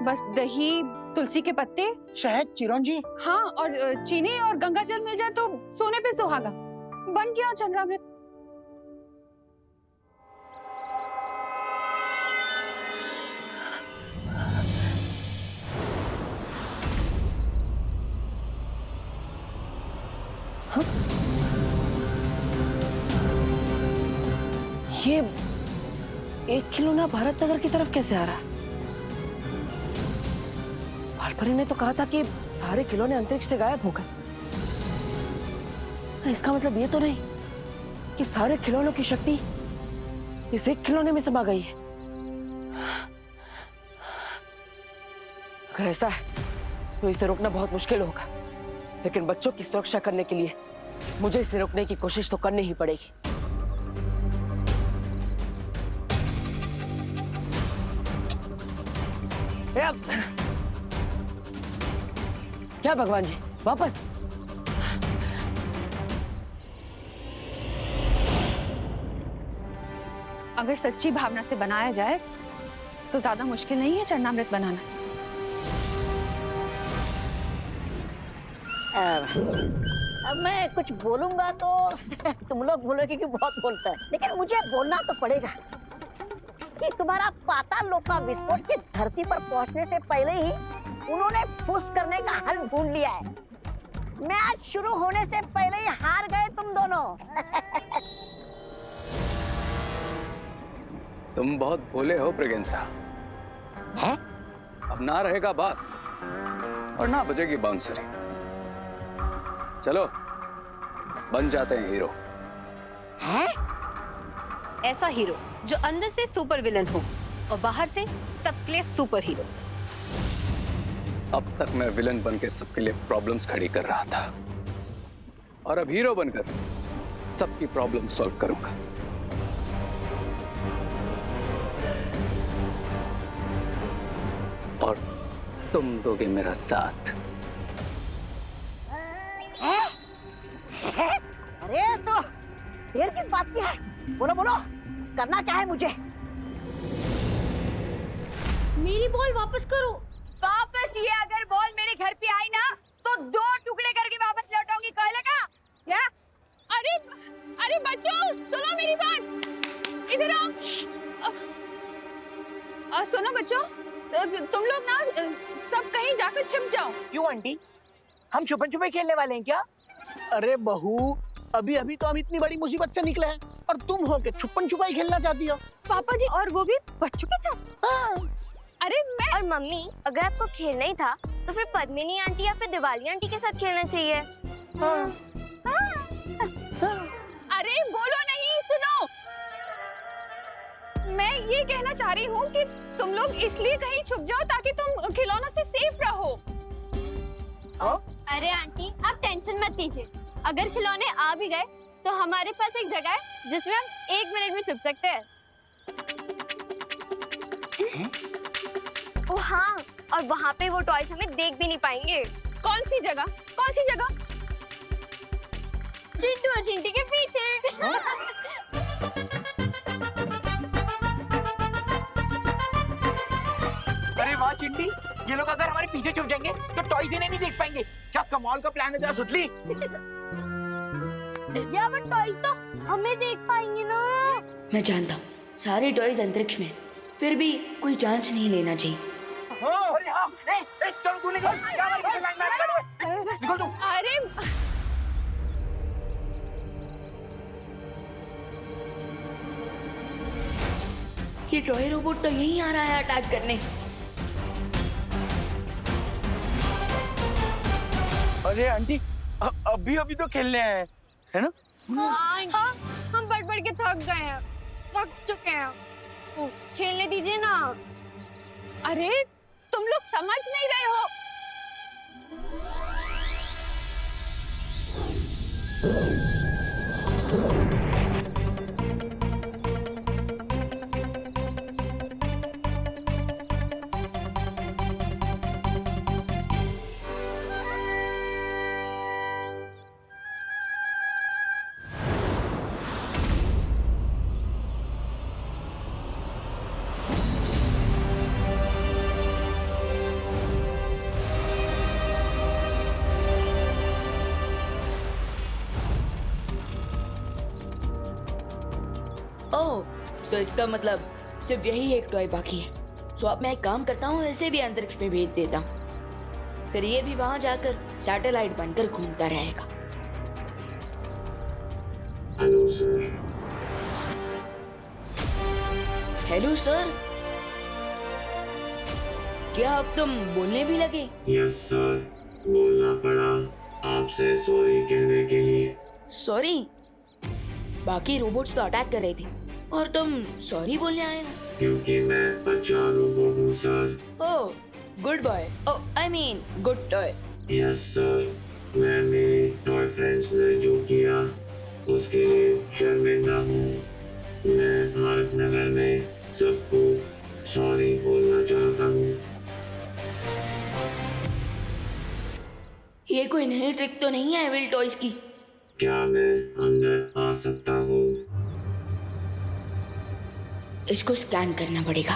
बस दही, तुलसी के पत्ते, शहद, चिरौंजी, हाँ, और चीनी और गंगा जल मिल जाए तो सोने पे सुहागा, बन गया चरणामृत। ये 1 खिलौना भारत नगर की तरफ कैसे आ रहा है? बालपरी ने तो कहा था कि सारे खिलौने अंतरिक्ष से गायब हो गए। इसका मतलब ये तो नहीं कि सारे खिलौनों की शक्ति इस एक खिलौने में समा गई है। अगर ऐसा है तो इसे रोकना बहुत मुश्किल होगा, लेकिन बच्चों की सुरक्षा करने के लिए मुझे इसे रोकने की कोशिश तो करनी ही पड़ेगी। क्या भगवान जी, वापस? अगर सच्ची भावना से बनाया जाए तो ज्यादा मुश्किल नहीं है चरणामृत बनाना। अब मैं कुछ बोलूंगा तो तुम लोग बोलोगे कि बहुत बोलता है, लेकिन मुझे बोलना तो पड़ेगा कि तुम्हारा पाताल लोक का विस्फोट की धरती पर पहुंचने से पहले ही उन्होंने फुस करने का हल ढूंढ लिया है। मैच शुरू होने से पहले ही हार गए तुम दोनों। तुम बहुत भोले हो प्रेगेंसा। है? अब ना रहेगा बांस और ना बजेगी बांसुरी। चलो बन जाते हैं हीरो। है? ऐसा हीरो जो अंदर से सुपर विलन हो और बाहर से सबके लिए सुपर हीरो। अब तक मैं विलन बन के सबके लिए प्रॉब्लम्स खड़ी कर रहा था, और अब हीरो बनकर सबकी प्रॉब्लम सॉल्व करूंगा। और तुम दोगे मेरा साथ। अरे तो देर किस बात की है? बोलो बोलो, करना क्या है मुझे? मेरी बॉल वापस करो। वापस ये अगर बॉल मेरे घर पे आई ना तो 2 टुकड़े करके वापस लौटाऊंगी, कह लगा क्या? अरे अरे बच्चों, सुनो मेरी बात, इधर आओ। सुनो बच्चों, तुम लोग ना सब कहीं जाकर छिप जाओ। क्यों आंटी, हम छुपन छुपाई खेलने वाले हैं क्या? अरे बहू, अभी अभी तो हम इतनी बड़ी मुसीबत से निकले हैं और तुम हो के छुपन छुपाई खेलना चाहती हो? पापा जी, और वो भी बच्चों के साथ? हाँ। अरे मैं और मम्मी, अगर आपको खेलना ही था तो फिर पद्मिनी आंटी या फिर दिवाली आंटी के साथ खेलना चाहिए। हाँ। अरे बोलो नहीं, सुनो। मैं ये कहना चाह रही हूँ कि तुम लोग इसलिए कहीं छुप जाओ ताकि तुम खिलौनों से सेफ रहो। अरे आंटी, आप टेंशन मत लीजिए। अगर खिलौने आ भी गए तो हमारे पास एक जगह है जिसमें हम 1 मिनट में छुप सकते हैं। ओ हाँ, और वहाँ पे वो टॉयज हमें देख भी नहीं पाएंगे। कौन सी जगह? कौन सी जगह? चिंटू और चिंटी के पीछे। अरे वाह चिंटी, ये लोग अगर हमारे पीछे छुप जाएंगे तो टॉयज इन्हें नहीं देख पाएंगे। क्या कमाल का प्लान है जरा सुतली। या वो टॉयज तो हमें देख पाएंगे ना। मैं जानता हूँ सारे टॉयज अंतरिक्ष में, फिर भी कोई चांस नहीं लेना चाहिए। अरे हाँ, चल तू निकल, निकल तू। अरे ये टॉय रोबोट तो यहीं आ रहा है अटैक करने। अरे आंटी, अभी अभी तो खेलने आए हैं, है ना? हाँ, हम बढ़ बढ़ के थक गए हैं, थक चुके हैं। खेलने दीजिए ना। अरे तुम लोग समझ नहीं रहे हो। ओह, तो इसका मतलब सिर्फ यही एक टॉय बाकी है। सो अब मैं एक काम करता हूँ, इसे भी अंतरिक्ष में भेज देता हूँ, फिर ये भी वहां जाकर सैटेलाइट बनकर घूमता रहेगा। Hello sir. हेलो सर, क्या अब तुम बोलने भी लगे? यस सर, बोलना पड़ा आपसे सॉरी कहने के लिए। सॉरी? बाकी रोबोट्स तो अटैक कर रहे थे और तुम सॉरी बोलने आए हो? क्योंकि मैं अच्छा रोबोट हूँ sir. Oh, good boy. Oh, I mean good toy. Yes sir, मैं मेरे टॉय फ्रेंड्स ने जो किया उसके लिए शर्मिंदा हूँ। मैं भारत नगर में सबको सॉरी बोलना चाहता हूँ। ये कोई नई ट्रिक तो नहीं है एविल टॉयज की? क्या मैं अंदर आ सकता हूँ? इसको स्कैन करना पड़ेगा।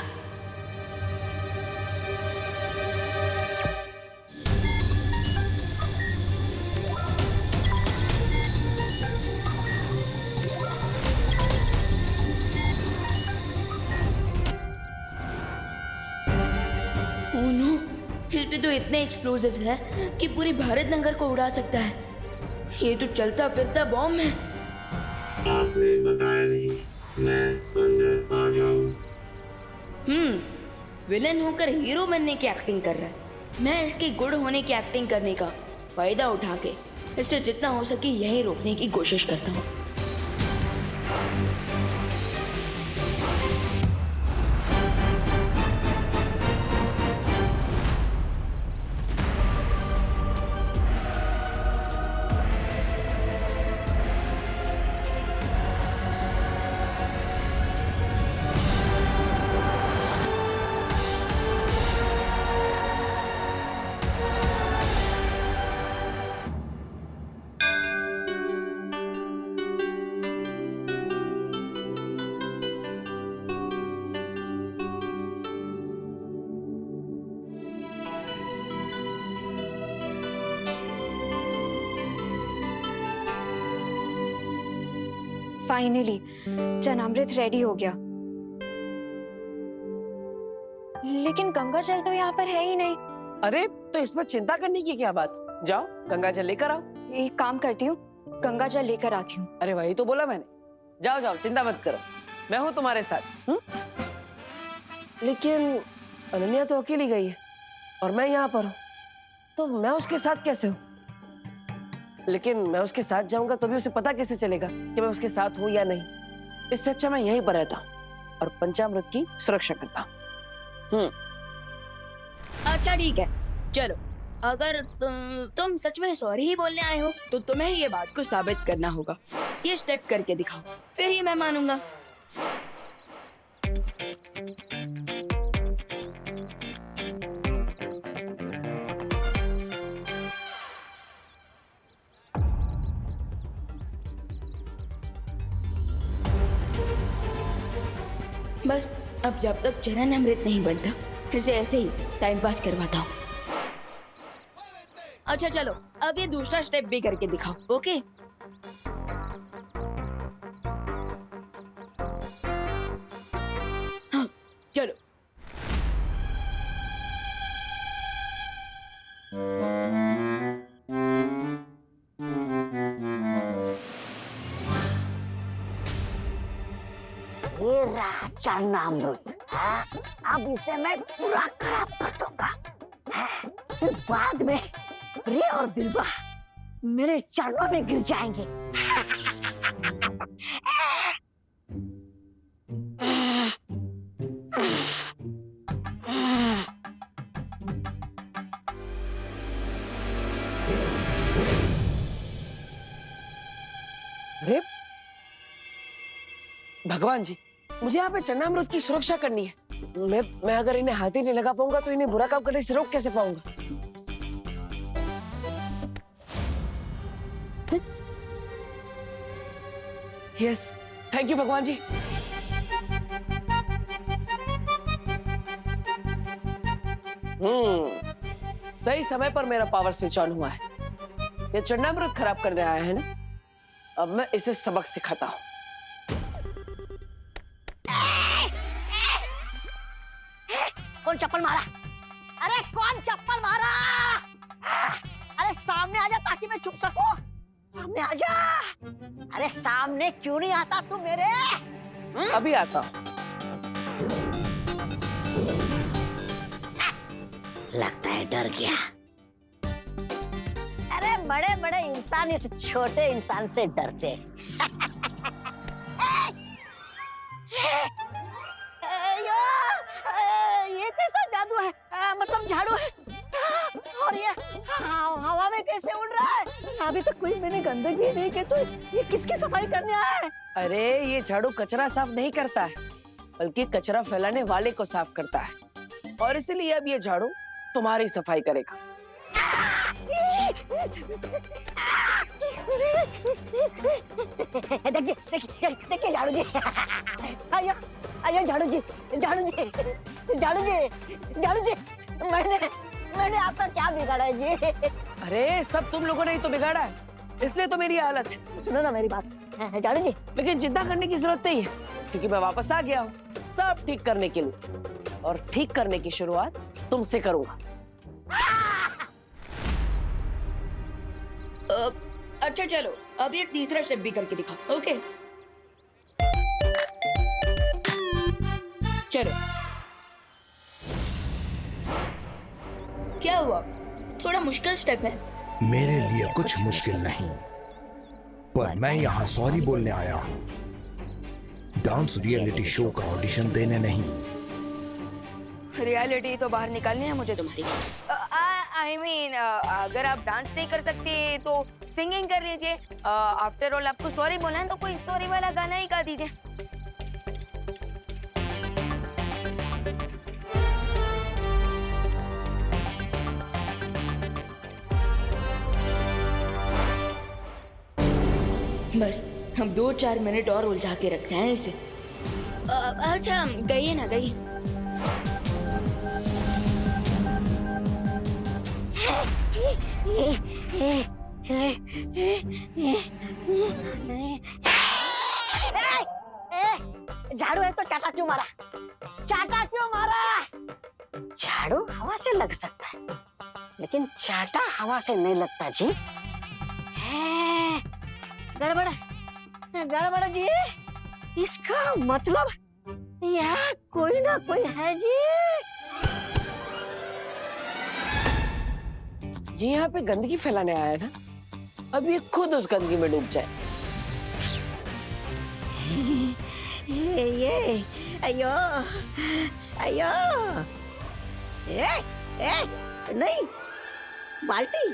ओह नो, इस पे तो इतने एक्सप्लोजिव्स हैं कि पूरी भारत नगर को उड़ा सकता है। ये तो चलता फिरता बॉम्ब है। आपने बताया नहीं, मैं अंदर आ जाऊं? विलन होकर हीरो बनने की एक्टिंग कर रहा है। मैं इसके गुड होने की एक्टिंग करने का फायदा उठा के इससे जितना हो सके यही रोकने की कोशिश करता हूँ। फाइनली चनामृत रेडी हो गया, लेकिन गंगा जल तो यहाँ पर है ही नहीं। अरे तो इसमें चिंता करने की क्या बात, जाओ गंगा जल लेकर आओ। एक काम करती हूँ, गंगा जल लेकर आती हूँ। अरे वही तो बोला मैंने, जाओ जाओ चिंता मत करो, मैं हूँ तुम्हारे साथ। लेकिन अनन्या तो अकेली गई है और मैं यहाँ पर हूँ, तो मैं उसके साथ कैसे हूँ? लेकिन मैं उसके साथ जाऊंगा तो भी उसे पता कैसे चलेगा कि मैं उसके साथ हूँ या नहीं? इससे अच्छा मैं यहीं पर रहता हूँ और पंचामृत की सुरक्षा करता हूँ। अच्छा ठीक है, चलो अगर तुम सच में सॉरी ही बोलने आए हो तो तुम्हें ये बात को साबित करना होगा। ये स्टेप करके दिखाओ, फिर ही मैं मानूंगा। बस अब जब तक चरण अमृत नहीं बनता इसे ऐसे ही टाइम पास करवाता हूँ। अच्छा चलो अब ये दूसरा स्टेप भी करके दिखाओ, ओके? हाँ चलो। ये रहा चरणामृत, अब इसे मैं पूरा खराब कर दूंगा। फिर बाद में रे और बिल्वा मेरे चरणों में गिर जाएंगे। अरे भगवान जी, मुझे यहाँ पे चरणामृत की सुरक्षा करनी है। मैं अगर इन्हें हाथ ही नहीं लगा पाऊंगा तो इन्हें बुरा काम करने से रोक कैसे पाऊंगा? यस, थैंक यू भगवान जी। सही समय पर मेरा पावर स्विच ऑन हुआ है। ये चरणामृत खराब करने आया है ना, अब मैं इसे सबक सिखाता हूं। कौन चप्पल मारा? अरे कौन चप्पल मारा? अरे सामने आ जा ताकि मैं छुप सकूं। सामने आ जा। अरे सामने क्यों नहीं आता तू मेरे? अभी आता। लगता है डर गया। अरे बड़े बड़े इंसान इस छोटे इंसान से डरते। ये कैसा जादू है? मतलब झाड़ू है और ये हवा में कैसे उड़ रहा है? अभी तक कोई मैंने गंदगी नहीं की, तो ये किसकी सफाई करने आया है? अरे ये झाड़ू कचरा साफ नहीं करता है, बल्कि कचरा फैलाने वाले को साफ करता है, और इसलिए अब ये झाड़ू तुम्हारी सफाई करेगा। देखिए झाड़ू जी। आइए आइए झाड़ू जी, झाड़ू जी, झाड़ू जी, झाड़ू जी। मैंने आपका क्या बिगाड़ा है जी? अरे सब तुम लोगों ने ही तो बिगाड़ा है, इसलिए तो मेरी हालत है। सुनो ना मेरी बात झाड़ू जी। लेकिन चिंता करने की जरूरत नहीं है, क्योंकि मैं वापस आ गया हूँ सब ठीक करने के लिए, और ठीक करने की शुरुआत तुमसे करूंगा। अच्छा चलो, अब ये तीसरा स्टेप भी करके दिखाओ। ओके चलो। क्या हुआ? थोड़ा मुश्किल स्टेप है। मेरे लिए कुछ मुश्किल नहीं, पर मैं यहाँ सॉरी बोलने आया हूँ, डांस रियलिटी शो का ऑडिशन देने नहीं। रियलिटी तो बाहर निकालनी है मुझे तुम्हारी। आई मीन अगर आप डांस नहीं कर सकते तो सिंगिंग कर लीजिए। आफ्टर ऑल आपको सॉरी बोलना है तो कोई सॉरी वाला गाना ही गा दीजिए। बस हम 2-4 मिनट और उलझा के रखते हैं इसे। अच्छा गई ना गई। झाड़ू है तो चाटा क्यों मारा? चाटा क्यों मारा? झाड़ू हवा से लग सकता है, लेकिन चाटा हवा से नहीं लगता जी। गड़बड़ गड़बड़ जी। इसका मतलब यहाँ कोई ना कोई है जी। ये यहाँ पे गंदगी फैलाने आया ना, अब ये खुद उस गंदगी में डूब जाए। ये अयो अयो। नहीं बाल्टी।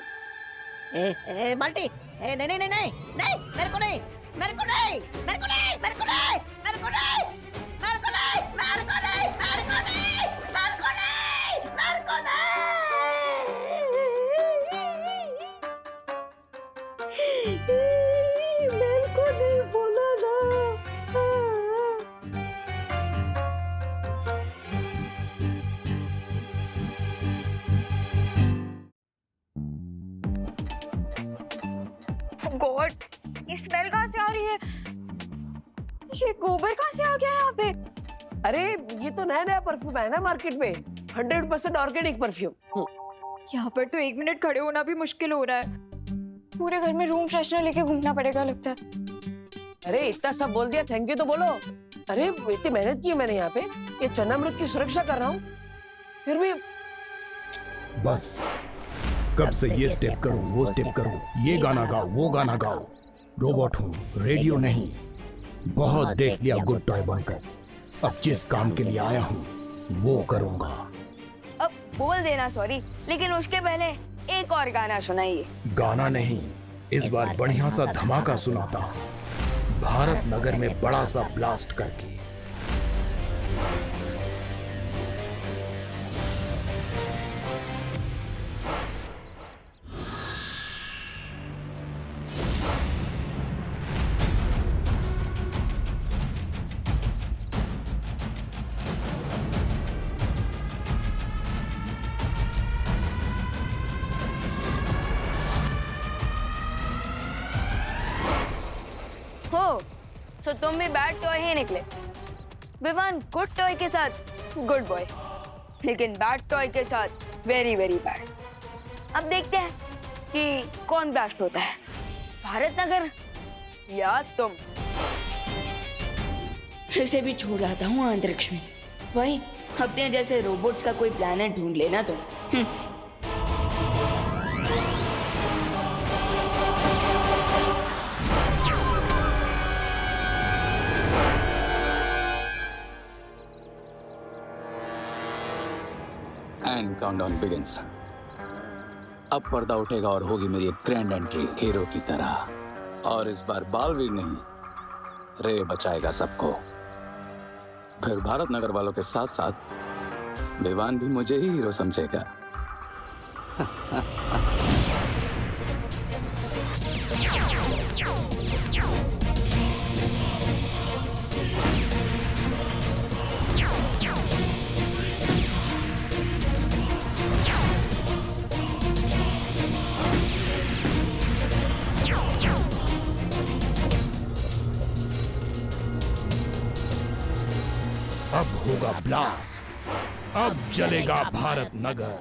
बाल्टी। नहीं नहीं नहीं नहीं नहीं, मेरे को नहीं, मेरे को नहीं, मेरे को नहीं, मेरे को नहीं, मेरे को नहीं, मेरे को नहीं, मेरे को नहीं, मेरे को नहीं, मेरे को नहीं, मेरे को नहीं, मेरे को नहीं बोला ना। गॉड, ये स्मेल कहाँ से आ रही है? ये गोबर कहाँ से आ गया यहाँ पे? अरे ये तो नया नया परफ्यूम है ना मार्केट में, 100% ऑर्गेनिक परफ्यूम। यहाँ पर तो 1 मिनट खड़े होना भी मुश्किल हो रहा है। पूरे घर में रूम फ्रेशनर लेके घूमना पड़ेगा लगता है। अरे इतना सब बोल दिया, थैंक यू तो बोलो। अरे इतनी मेहनत की मैंने यहाँ पे, ये चन्नामृत की सुरक्षा कर रहा हूँ, फिर भी। बस कब से ये स्टेप करो वो स्टेप करो, ये गाना गाओ वो गाना गाओ। रोबोट हूँ, रेडियो नहीं। बहुत देख लिया गुड टॉय बनकर, अब जिस काम के लिए आया हूँ वो करूँगा। अब बोल देना सॉरी, लेकिन उसके पहले एक और गाना सुनाइए। गाना नहीं, इस बार बढ़िया सा धमाका सुनाता हूँ, भारत नगर में बड़ा सा ब्लास्ट करके। हो तो तुम भी बैड टॉय ही निकले, विवान गुड टॉय के साथ गुड बॉय। लेकिन बैड टॉय के साथ वेरी वेरी बैड। अब देखते हैं कि कौन ब्लास्ट होता है, भारत नगर या तुम। इसे भी छोड़ आता हूँ अंतरिक्ष में, वही अपने जैसे रोबोट्स का कोई प्लैनेट ढूंढ लेना तुम। And countdown begins. अब पर्दा उठेगा और होगी मेरी ग्रैंड एंट्री हीरो की तरह। और इस बार बालवीर नहीं, रे बचाएगा सबको। फिर भारत नगर वालों के साथ साथ विवान भी मुझे ही हीरो समझेगा। अब होगा ब्लास्ट, अब जलेगा भारत नगर।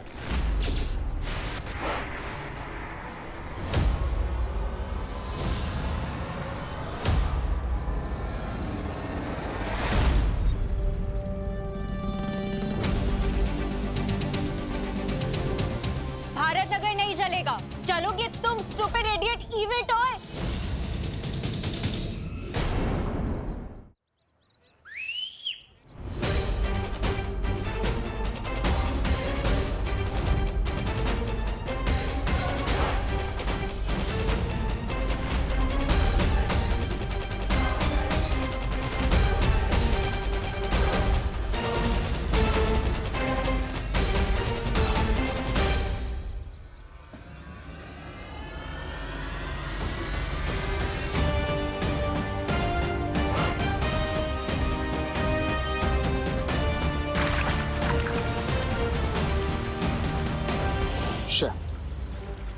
भारत नगर नहीं चलेगा, चलोगे तुम स्टूपिड इडियट इविल टॉय।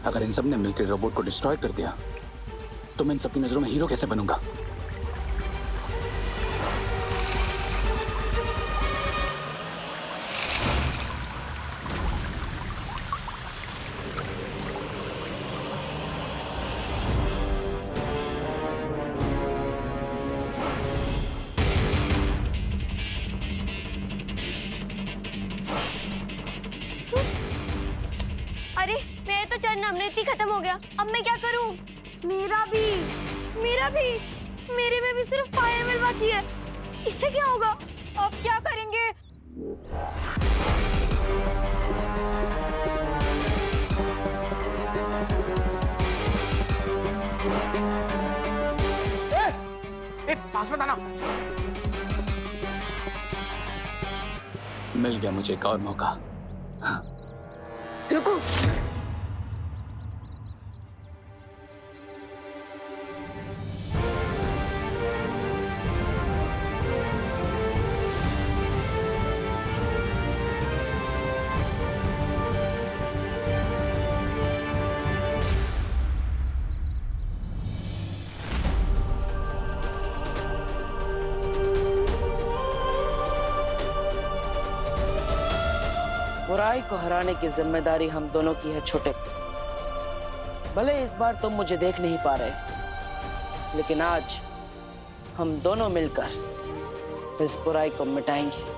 अगर इन सब ने मिलकर रोबोट को डिस्ट्रॉय कर दिया तो मैं इन सबकी नजरों में हीरो कैसे बनूंगा? अरे मेरा तो चरण अमृत ही खत्म हो गया, अब मैं क्या करूं? मेरा भी मेरे में भी सिर्फ 5 ml बाकी है, इससे क्या होगा? अब क्या करेंगे? पास मत आना। मिल गया मुझे एक और मौका। रुको, बुराई को हराने की जिम्मेदारी हम दोनों की है छोटे। भले इस बार तुम मुझे देख नहीं पा रहे, लेकिन आज हम दोनों मिलकर इस बुराई को मिटाएंगे।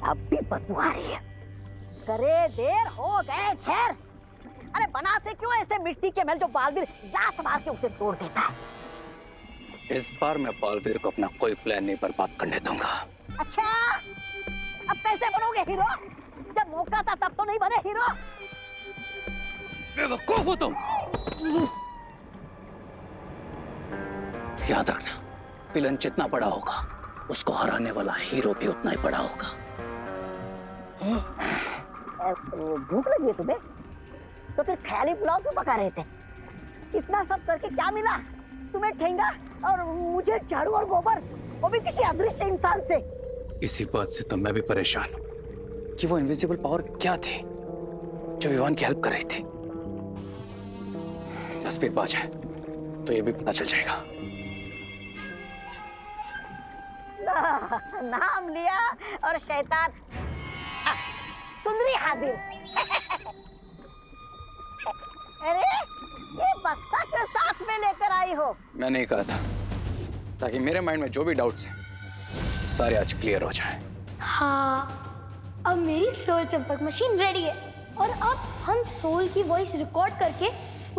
अब भी बदबू आ रही है। करे देर हो गए ठहर। अरे बनाते क्यों ऐसे मिट्टी के महल जो बालवीर लात मार के उसे तोड़ देता है? इस बार मैं बालवीर को अपना कोई प्लान नहीं बर्बाद करने दूंगा। अच्छा, अब कैसे बनोगे हीरो? जब मौका था तब तो नहीं बने हीरो। बेवकूफ हो तुम। याद रखना, विलन जितना बड़ा होगा उसको हराने वाला हीरो भी उतना ही बड़ा होगा। भूख लगी है तुम्हें? तो फिर ख्याली पुलाव क्यों पका रहे थे? इतना सब करके क्या मिला तुम्हें? ठेंगा और मुझे झाड़ू और गोबर, वो भी किसी अदृश्य इंसान से। इसी बात से तो मैं भी परेशान हूं कि वो इनविजिबल पावर क्या थी जो विवान की हेल्प कर रही थी। तस्वीर पा जाए तो ये भी पता चल जाएगा। नाम लिया और शैतान सुंदरी हाजिर। अरे ये बक्सा के साथ में लेकर आई हो? मैंने ही कहा था ताकि मेरे माइंड में जो भी डाउट्स हैं सारे आज क्लियर हो जाएं। हाँ, अब मेरी सोल चंपक मशीन रेडी है और अब हम सोल की वॉइस रिकॉर्ड करके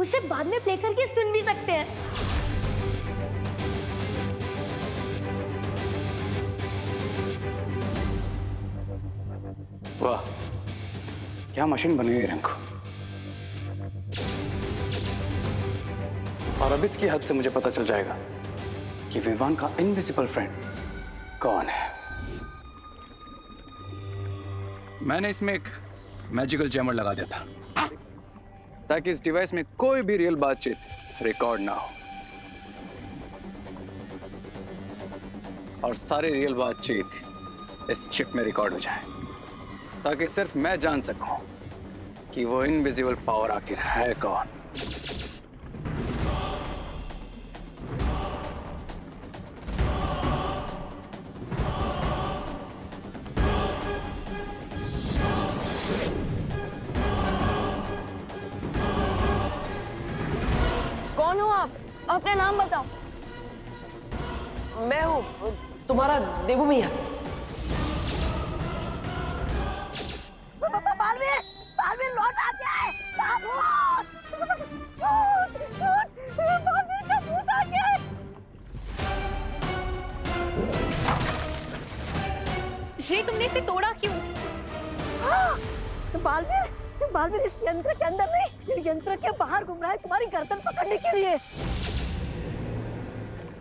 उसे बाद में प्ले करके सुन भी सकते हैं। वाह, क्या मशीन बनी है रिंकू। और अब इसकी हेल्प से मुझे पता चल जाएगा कि विवान का इनविजिबल फ्रेंड कौन है। मैंने इसमें एक मैजिकल जैमर लगा दिया था ताकि इस डिवाइस में कोई भी रियल बातचीत रिकॉर्ड ना हो और सारी रियल बातचीत इस चिप में रिकॉर्ड हो जाए, ताकि सिर्फ मैं जान सकूं कि वो इनविजिबल पावर आखिर है कौन। कौन हो आप? अपना नाम बताओ। मैं हूँ तुम्हारा देवू मियाँ। बालवीर, बालवीर लौट आ गया है। बालवीर का भूत आ गया है। श्री, तुमने इसे तोड़ा क्यों? बालवीर, बालवीर इस यंत्र के अंदर नहीं, यंत्र के बाहर घूम रहा है तुम्हारी गर्दन पकड़ने के लिए।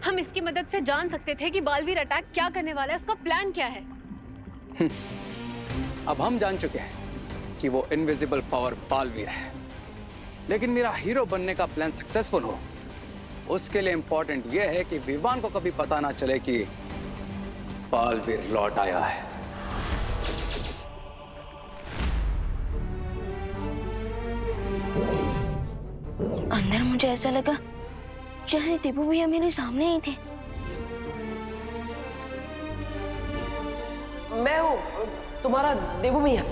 हम इसकी मदद से जान सकते थे कि बालवीर अटैक क्या करने वाला है, उसका प्लान क्या है। अब हम जान चुके हैं कि वो इनविजिबल पावर बालवीर है, लेकिन मेरा हीरो बनने का प्लान सक्सेसफुल हो उसके लिए इंपॉर्टेंट ये है कि विवान को कभी पता ना चले कि बालवीर लौट आया है। अंदर मुझे ऐसा लगा जैसे टिपू भैया मेरे सामने ही थे। मैं हूँ तुम्हारा देवू मियाँ।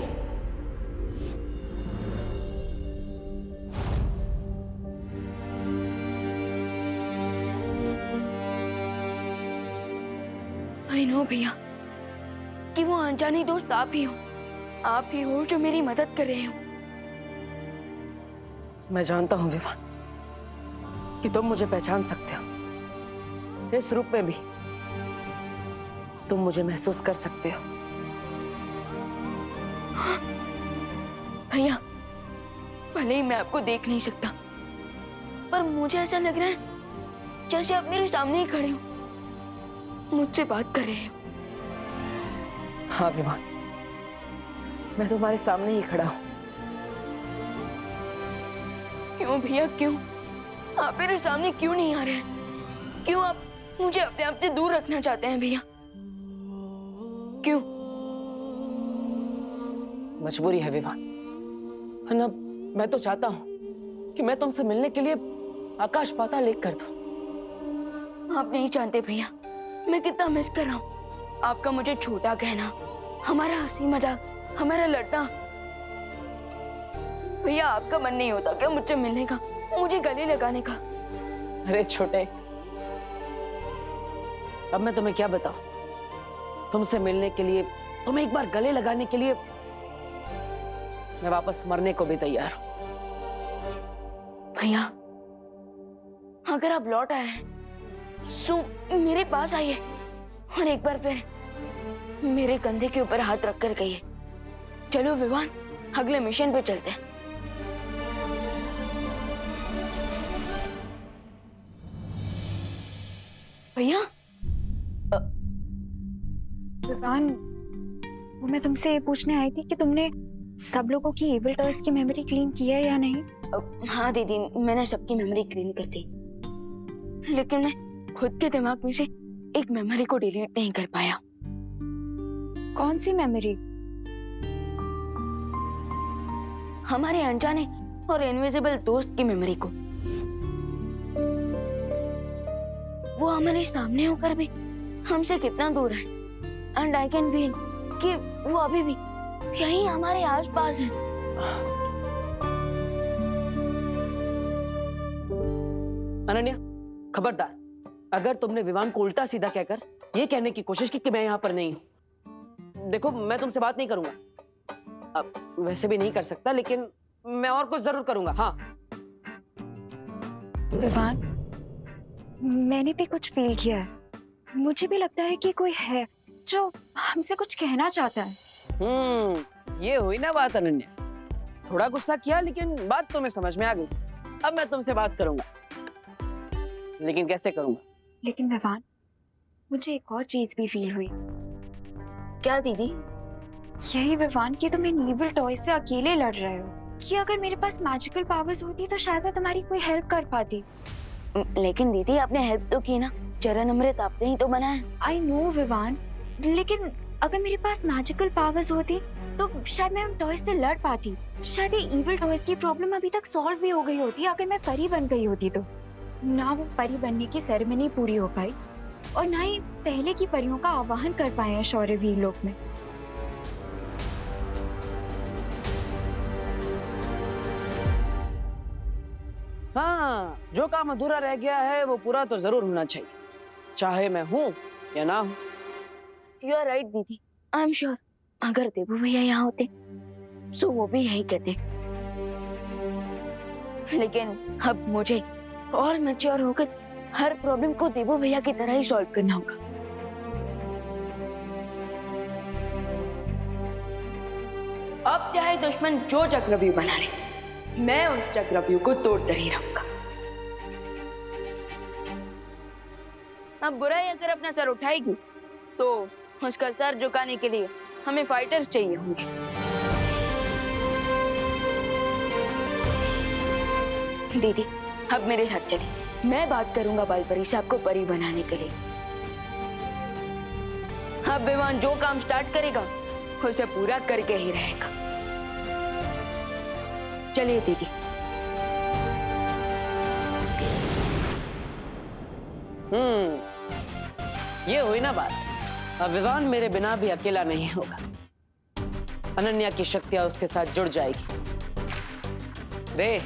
आई नो भैया कि वो अनजानी दोस्त आप ही हो, आप ही हो जो मेरी मदद कर रहे हो। मैं जानता हूँ विवान कि तुम मुझे पहचान सकते हो। इस रूप में भी तुम मुझे महसूस कर सकते हो। भैया, भले ही मैं आपको देख नहीं सकता, पर मुझे ऐसा लग रहा है जैसे आप मेरे सामने ही खड़े हो, मुझसे बात कर रहे हो। हाँ विवान, मैं तुम्हारे सामने ही खड़ा हूँ। क्यों भैया, क्यों आप मेरे सामने क्यों नहीं आ रहे? क्यों आप मुझे अपने आप से दूर रखना चाहते हैं भैया? क्यों? मजबूरी है विवान, वरना मैं तो चाहता हूँ कि मैं तुमसे मिलने के लिए आकाश पाताल एक कर दूं। आप नहीं जानते भैया मैं कितना मिस कर रहा हूँ आपका मुझे छोटा कहना, हमारा हंसी मजाक, हमारा लड़ना। भैया, आपका मन नहीं होता क्या मुझसे मिलने का, मुझे गले लगाने का? अरे छोटे, अब मैं तुम्हें क्या बताऊं? तुमसे मिलने के लिए तुम्हें एक बार गले लगाने के लिए मैं वापस मरने को भी तैयार हूं। भैया, अगर आप लौट आए हैं तो मेरे पास आइए और एक बार फिर मेरे कंधे के ऊपर हाथ रखकर कहिए, चलो विवान, अगले मिशन पे चलते हैं। भैया, विवान, वो मैं तुमसे ये पूछने आई थी कि तुमने सब लोगों की एविल टॉयज की मेमोरी क्लीन की है या नहीं? हाँ दीदी, मैंने सबकी मेमोरी क्लीन कर दी, लेकिन मैं खुद के दिमाग में से एक मेमोरी को डिलीट नहीं कर पाया। कौन सी मेमोरी? हमारे अनजाने और इनविजिबल दोस्त की मेमोरी को। वो हमारे सामने होकर भी हमसे कितना दूर है, एंड आई कैन फील कि वो अभी भी यहीं हमारे आसपास है। अनन्या, खबरदार, अगर तुमने विवान को उल्टा सीधा कहकर ये कहने की कोशिश की कि मैं यहाँ पर नहीं हूँ, देखो मैं तुमसे बात नहीं करूंगा। अब वैसे भी नहीं कर सकता, लेकिन मैं और कुछ जरूर करूंगा। हाँ विवान, मैंने भी कुछ फील किया है। मुझे भी लगता है कि कोई है जो हमसे कुछ कहना चाहता है। ये हुई ना बात अनन्या। थोड़ा गुस्सा किया, लेकिन बात तुम्हें समझ में आ गई। अब मैं तुमसे बात करूंगा, लेकिन कैसे करूंगा? लेकिन विवान, मुझे एक और चीज भी फील हुई। क्या दीदी? यही विवान कि तुम इन इविल टॉय से अकेले लड़ रहे हो, कि अगर मेरे पास मैजिकल पावर्स होती तो शायद मैं तुम्हारी कोई हेल्प कर पाती। लेकिन दीदी, आपने हेल्प तो की ना, चरण अमृत आपने ही तो बनाया। आई नो विवान, लेकिन अगर मेरे पास मैजिकल पावर्स होती तो शायद मैं उन टॉयज से लड़ पाती। शायद ये इविल टॉयज की प्रॉब्लम अभी तक सॉल्व भी हो गई होती अगर मैं परी बन गई होती तो। ना वो परी बनने की सेरेमनी पूरी हो पाई और ना ही पहले की परियों का आवाहन कर पाए हैं शौर्यवीर लोक में। हाँ, जो काम अधूरा रह गया है वो पूरा तो जरूर होना चाहिए, चाहे मैं हूँ या ना हूँ। यू आर राइट दीदी, आई एम श्योर अगर देबू भैया यहाँ होते तो वो भी यही कहते। लेकिन अब मुझे और मैच्योर होकर हर प्रॉब्लम को देबू भैया की तरह ही सॉल्व करना होगा। अब चाहे दुश्मन जो चक्रव्यूह बना ले, मैं उस चक्रव्यूह को तोड़कर ही रहूंगा। अब बुराई अगर अपना सर उठाएगी तो उसका सर झुकाने के लिए हमें फाइटर्स चाहिए होंगे। दीदी, अब मेरे साथ चलिए, मैं बात करूंगा बालपरी से आपको परी बनाने के लिए। अब विवान जो काम स्टार्ट करेगा उसे पूरा करके ही रहेगा। चलिए दीदी। ये हुई ना बात। अब विवान मेरे बिना भी अकेला नहीं होगा। अनन्या की शक्तियां उसके साथ जुड़ जाएगी। रे,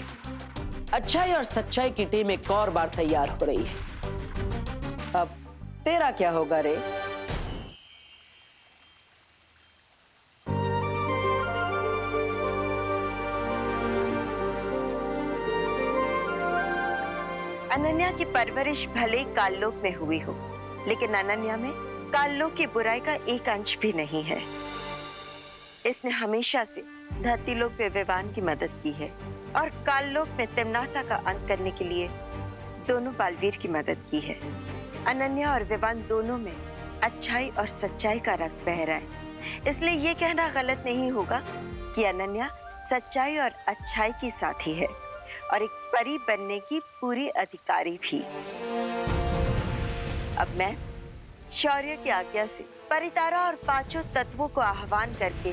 अच्छाई और सच्चाई की टीम एक और बार तैयार हो रही है। अब तेरा क्या होगा रे? अनन्या की परवरिश भले ही काललोक में हुई हो, लेकिन अनन्या में काललोक की बुराई का एक अंश भी नहीं है। इसने हमेशा से धरती लोक पे विवान की मदद की है और काललोक में तिमनासा का अंत करने के लिए दोनों बालवीर की मदद की है। अनन्या और विवान दोनों में अच्छाई और सच्चाई का रक्त बह रहा है, इसलिए ये कहना गलत नहीं होगा कि अनन्या सच्चाई और अच्छाई की साथी है और एक परी बनने की पूरी अधिकारी भी। अब मैं शौर्य की आज्ञा से परितारा और पांचों तत्वों को आह्वान करके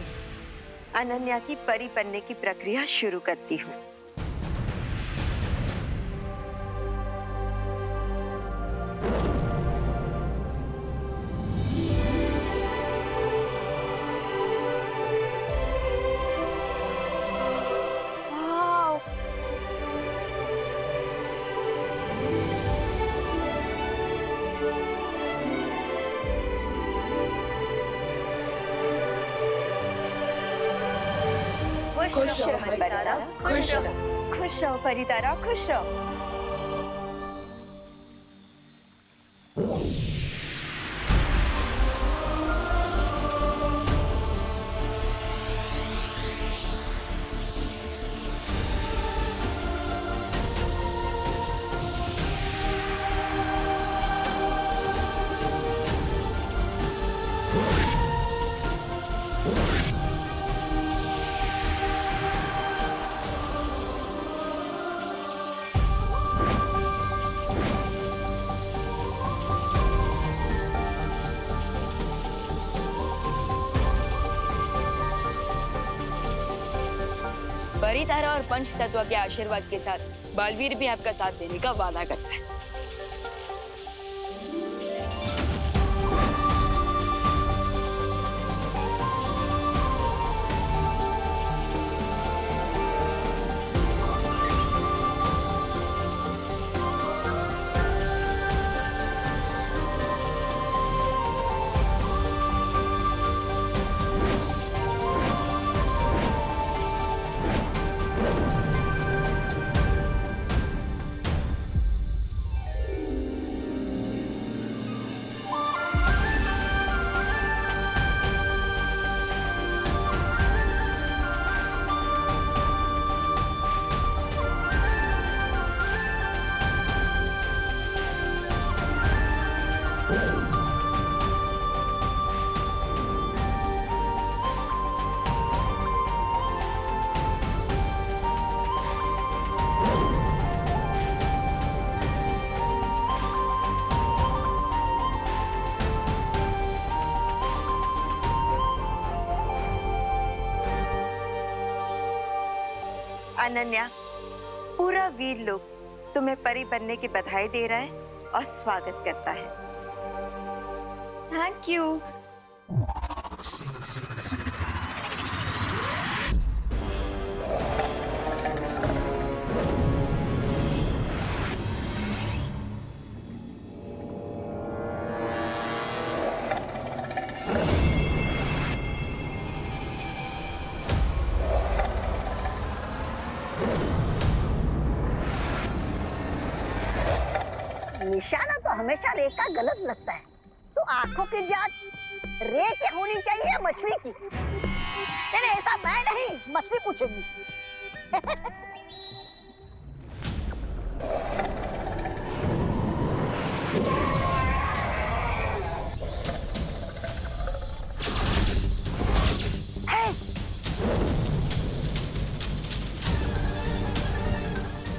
अनन्या की परी बनने की प्रक्रिया शुरू करती हूँ। खुश रहो परितारा, खुश रहो। खुश रहो परितारा, खुश रहो। परितारा और पंच तत्व के आशीर्वाद के साथ बालवीर भी आपका साथ देने का वादा करता है। अनन्या, पूरा वीर लोग तुम्हें परी बनने की बधाई दे रहा है और स्वागत करता है। Thank you. निशाना तो हमेशा रे का गलत लगता है, तो आंखों की जांच रे की होनी चाहिए या मछली की? नहीं ऐसा मैं नहीं, मछली पूछेगी।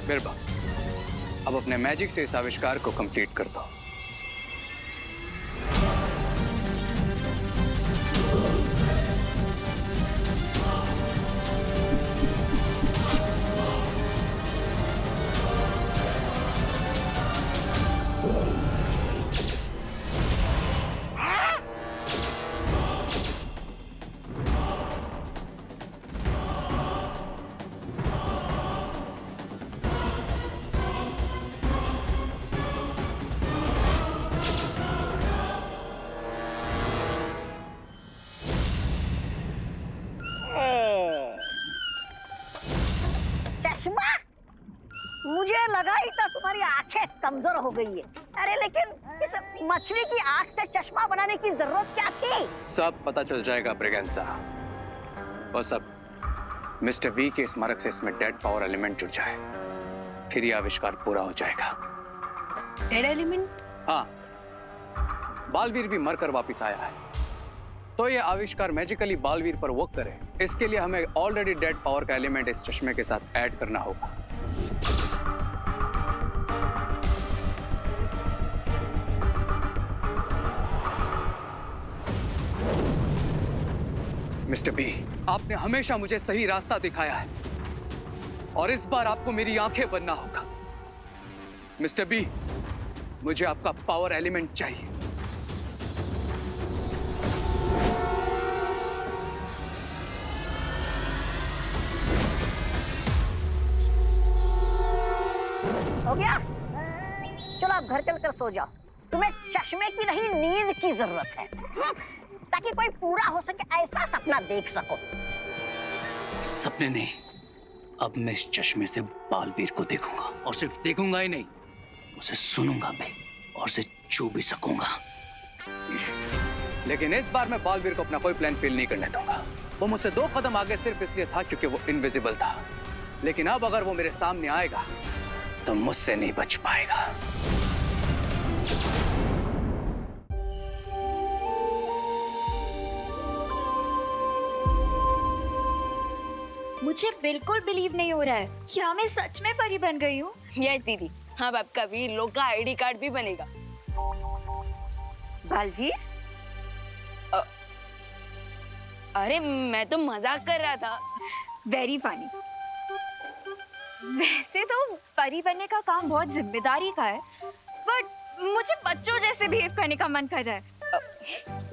बिरबल, अब अपने मैजिक से इस आविष्कार को कंप्लीट कर दो। मुझे लगा ही था तुम्हारी आंखें कमजोर हो गई है। अरे लेकिन इस मछली की आंख से चश्मा बनाने की जरूरत क्या थी? सब पता चल जाएगा ब्रिगेंसा। बस अब मिस्टर बी के स्मारक से इसमें डेड पावर एलिमेंट जुड़ जाए, फिर ये आविष्कार पूरा हो जाएगा। Dead element? हाँ, बालवीर भी मरकर वापिस आया है, तो ये आविष्कार मैजिकली बालवीर पर वर्क करे, इसके लिए हमें ऑलरेडी डेड पावर का एलिमेंट इस चश्मे के साथ ऐड करना होगा। मिस्टर बी, आपने हमेशा मुझे सही रास्ता दिखाया है और इस बार आपको मेरी आंखें बनना होगा। मिस्टर बी, मुझे आपका पावर एलिमेंट चाहिए। हो गया? चलो आप घर चलकर सो जाओ। तुम्हें चश्मे की नहीं, नींद की जरूरत है, ताकि कोई पूरा हो सके ऐसा सपना देख सको। सपने नहीं, अब मैं इस चश्मे से बालवीर को देखूंगा, और सिर्फ देखूंगा ही नहीं, उसे सुनूंगा भी और उसे छू भी सकूंगा। लेकिन इस बार मैं बालवीर को अपना कोई प्लान फेल नहीं करने दूंगा। वो मुझसे 2 कदम आगे सिर्फ इसलिए था क्योंकि वो इनविजिबल था, लेकिन अब अगर वो मेरे सामने आएगा तो मुझसे नहीं बच पाएगा। मुझे बिल्कुल बिलीव नहीं हो रहा है, क्या मैं सच में परी बन गई हूँ? यस दीदी, हाँ अब कभी लोग का आईडी कार्ड भी बनेगा। बालवीर, अरे मैं तो मजाक कर रहा था। Very funny. वैसे तो परी बनने का काम बहुत जिम्मेदारी का है, बट मुझे बच्चों जैसे बिहेव करने का मन कर रहा है।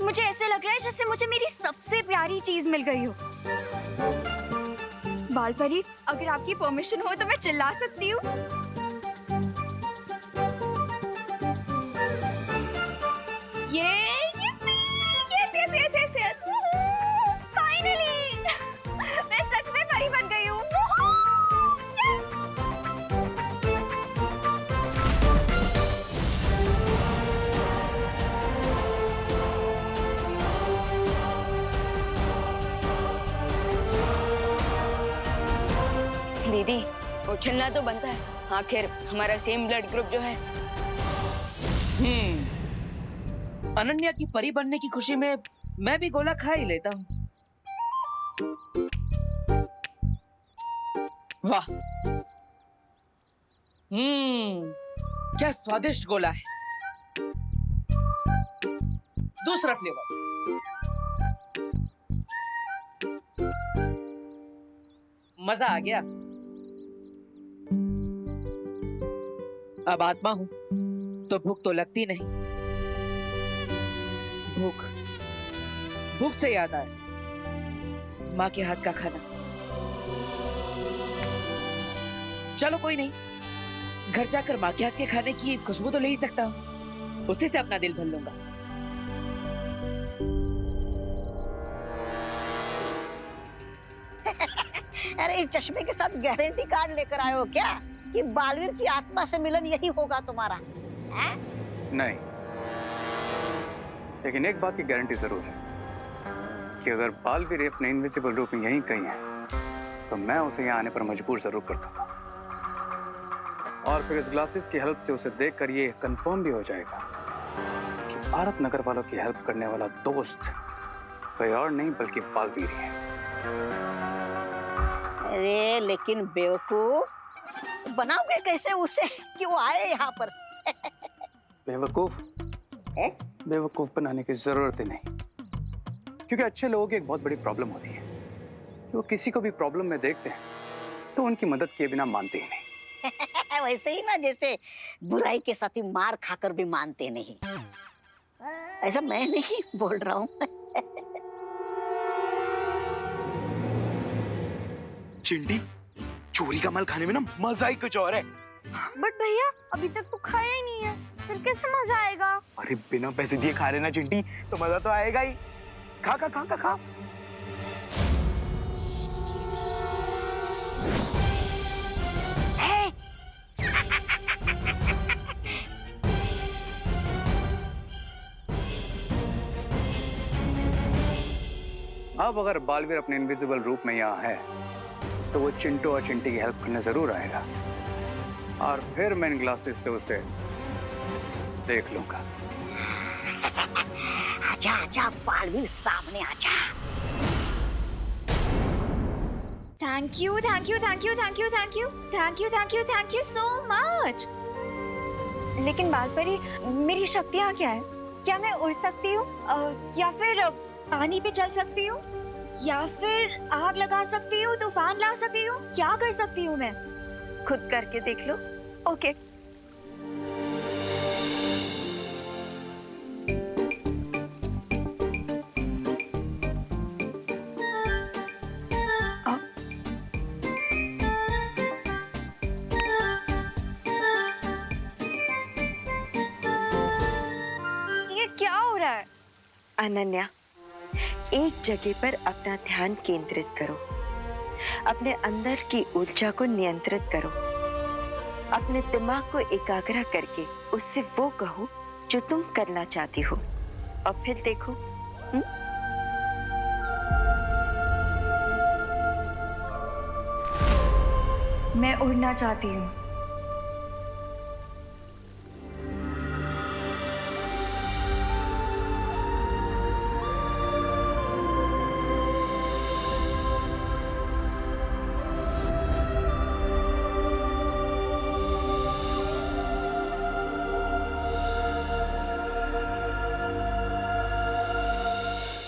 मुझे ऐसे लग रहा है जैसे मुझे मेरी सबसे प्यारी चीज मिल गई हो। बाल परी, अगर आपकी परमिशन हो तो मैं चिल्ला सकती हूँ? Yes. Finally! मैं सच में परी बन गई हूँ। दीदी, उछलना तो बनता है, आखिर हमारा सेम ब्लड ग्रुप जो है। अनन्या की परी बनने की खुशी में मैं भी गोला खा ही लेता हूँ। वाह, क्या स्वादिष्ट गोला है। दूसरा फ्लेवर। मजा आ गया। अब आत्मा हूं तो भूख तो लगती नहीं। भूख से याद आया माँ के हाथ का खाना। चलो कोई नहीं, घर जाकर माँ के हाथ के खाने की खुशबू तो ले ही सकता हूँ, उसी से अपना दिल भर लूंगा। अरे इस चश्मे के साथ गारंटी कार्ड लेकर आए हो क्या कि बालवीर की आत्मा से मिलन यही होगा तुम्हारा? नहीं, लेकिन एक बात की गारंटी जरूर है कि अगर बालवीर अपने इनविजिबल रूप में यहीं कहीं है तो मैं उसे यहाँ आने पर मजबूर जरूर कर दूंगा, और फिर इस ग्लासेस की हेल्प से उसे देखकर ये कंफर्म भी हो जाएगा कि भारत नगर वालों की हेल्प करने वाला दोस्त कोई और नहीं बल्कि बालवीर ही है। अरे लेकिन बेवकूफ, बनाओगे कैसे उसे कि वो आए यहाँ पर? बेवकूफ बनाने की जरूरत ही नहीं, क्योंकि अच्छे लोगों की एक बहुत बड़ी प्रॉब्लम होती है कि वो किसी को भी प्रॉब्लम में देखते हैं तो उनकी मदद किए बिना मानते ही नहीं। वैसे ही ना जैसे बुराई के साथी मार खाकर भी मानते नहीं। ऐसा मैं नहीं बोल रहा हूँ। चिंटी, चोरी का माल खाने में ना मजा ही कुछ और है। बट भैया अभी तक तो खाया ही नहीं है, फिर कैसे मजा आएगा? अरे बिना पैसे दिए खा लेना चिंटी, तो मजा तो आएगा ही। खा खा खा खा खा। अब अगर बालवीर अपने इनविजिबल रूप में यहाँ है तो वो चिंटू और चिंटी की हेल्प करने जरूर आएगा, और फिर मैं इन ग्लासेस से उसे देख लूंगा। आजा आजा बालवीर, सामने आजा। Thank you so much. लेकिन बाल परी, मेरी शक्तियाँ क्या है? क्या मैं उड़ सकती हूँ, या फिर पानी पे चल सकती हूँ, या फिर आग लगा सकती हूँ, तूफान ला सकती हूँ? क्या कर सकती हूँ मैं? खुद करके देख लो। ओके। ये क्या हो रहा है? अनन्या, एक जगह पर अपना ध्यान केंद्रित करो अपने अंदर की ऊर्जा को नियंत्रित करो। अपने दिमाग को एकाग्र करके उससे वो कहो जो तुम करना चाहती हो, और फिर देखो। मैं उड़ना चाहती हूँ।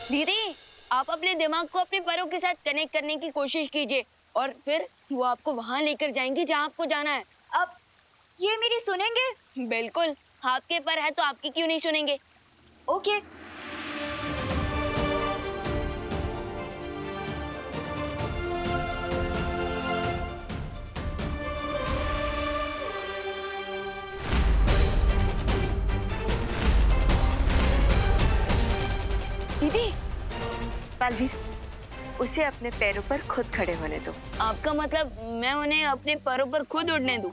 दीदी, आप अपने दिमाग को अपने पैरों के साथ कनेक्ट करने की कोशिश कीजिए और फिर वो आपको वहाँ लेकर जाएंगी जहाँ आपको जाना है। अब ये मेरी सुनेंगे? बिल्कुल, आपके पर है तो आपकी क्यों नहीं सुनेंगे। ओके। दीदी, बालवीर, उसे अपने पैरों पर खुद खड़े होने दो। आपका मतलब मैं उन्हें अपने पैरों पर खुद उड़ने दूं?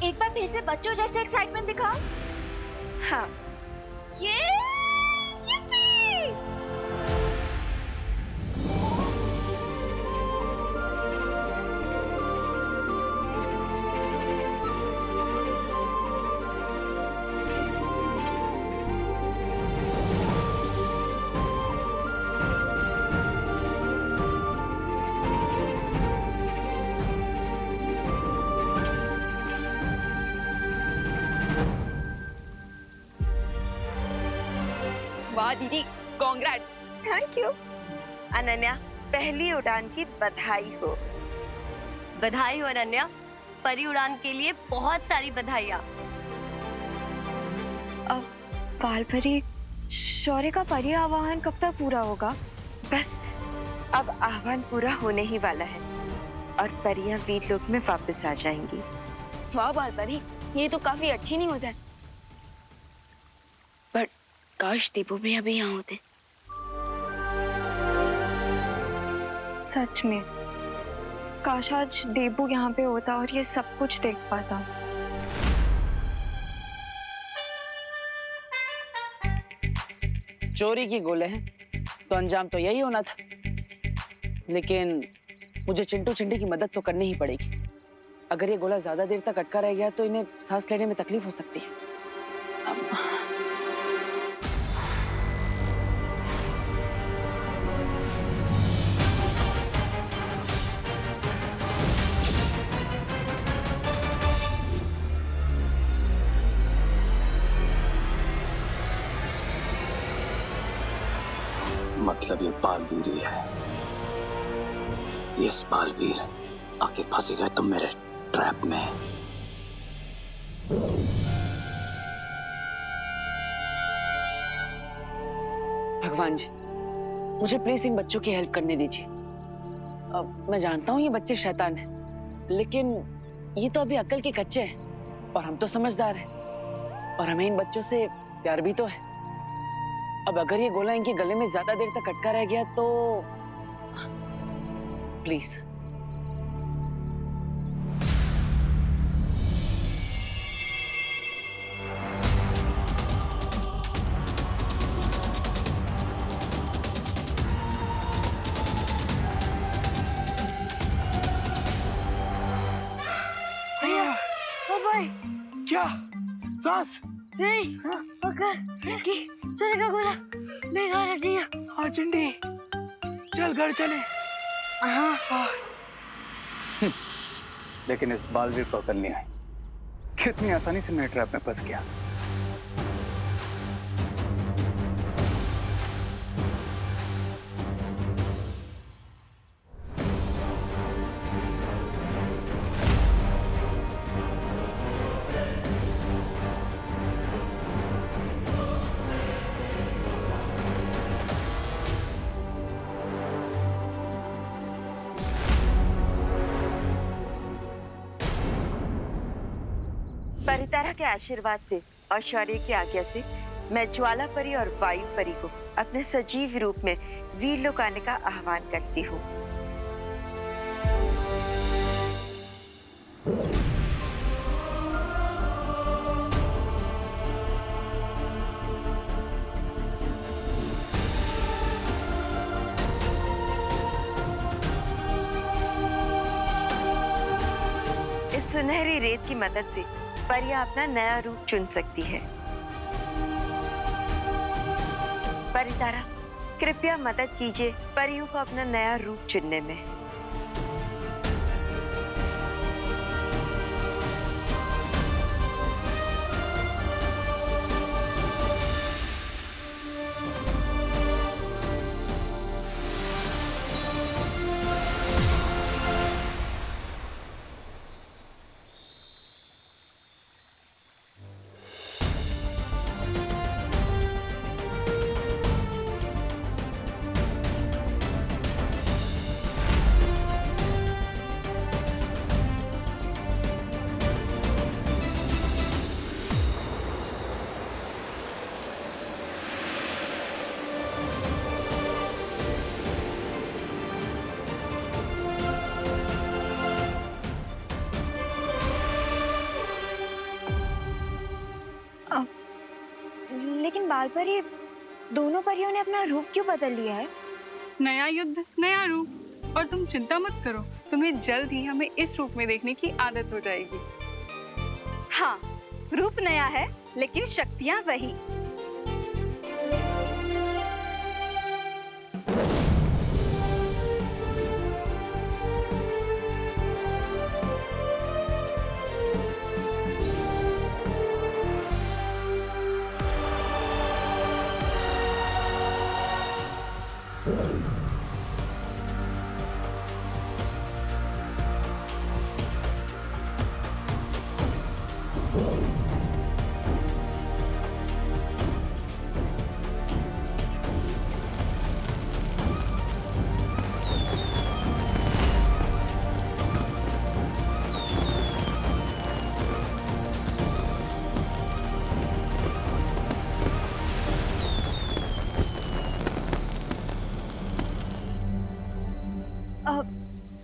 एक बार फिर से बच्चों जैसे एक्साइटमेंट दिखाओ। हाँ। Yippee! वाह दीदी, कांग्रेट्स। Thank you. अनन्या, पहली उड़ान की बधाई हो। बधाई हो अनन्या, परी उड़ान के लिए बहुत सारी बधाइयाँ। अब वालपरी, शौर्य का परी आवाहन कब तक पूरा होगा? बस अब आह्वान पूरा होने ही वाला है और परियां वीरलोक में वापस आ जाएंगी। वाह वालपरी, ये तो काफी अच्छी न्यूज़ है। बट काश दीपू भी अभी यहाँ होते। सच में काश आज देबू यहाँ पे होता और ये सब कुछ देख पाता। चोरी की गोले हैं तो अंजाम तो यही होना था, लेकिन मुझे चिंटू चिंटी की मदद तो करनी ही पड़ेगी। अगर ये गोला ज्यादा देर तक अटका रह गया तो इन्हें सांस लेने में तकलीफ हो सकती है। मतलब ये बालवीर ही है। इस बालवीर आके फंसे गए तुम मेरे ट्रैप में। भगवान जी, मुझे प्लीज इन बच्चों की हेल्प करने दीजिए। अब मैं जानता हूँ ये बच्चे शैतान हैं, लेकिन ये तो अभी अक्ल के कच्चे हैं और हम तो समझदार हैं और हमें इन बच्चों से प्यार भी तो है। अब अगर ये गोला इनके गले में ज्यादा देर तक अटका रह गया तो प्लीज। क्या सांस नहीं, अगर चोरी का गोला नहीं खाना चाहिए। हाँ चिंटी, चल घर चले। हाँ। लेकिन इस बालवीर को अकल नहीं आई, कितनी आसानी से मेरे ट्रैप में फंस गया। परितारा के आशीर्वाद से और शौर्य की आज्ञा से मैं ज्वाला परी और वायु परी को अपने सजीव रूप में वीर लोक आने का आह्वान करती हूँ। इस सुनहरी रेत की मदद से परियां अपना नया रूप चुन सकती है। परितारा, कृपया मदद कीजिए परियों को अपना नया रूप चुनने में। लेकिन बाल परी, दोनों परियों ने अपना रूप क्यों बदल लिया है? नया युद्ध, नया रूप। और तुम चिंता मत करो, तुम्हें जल्द ही हमें इस रूप में देखने की आदत हो जाएगी। हाँ, रूप नया है लेकिन शक्तियाँ वही।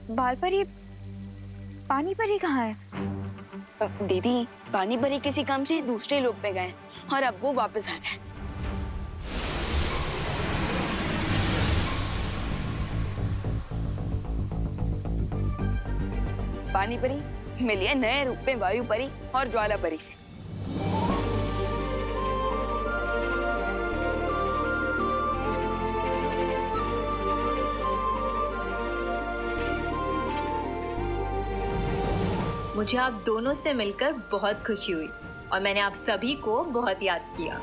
बाल परी, पानी परी कहाँ है? दीदी, पानी परी किसी काम से दूसरे लोक पे गए और अब वो वापस आ गए। पानी परी मिली है नए रूप में वायु परी और ज्वाला परी से। मुझे आप दोनों से मिलकर बहुत खुशी हुई और मैंने आप सभी को बहुत याद किया।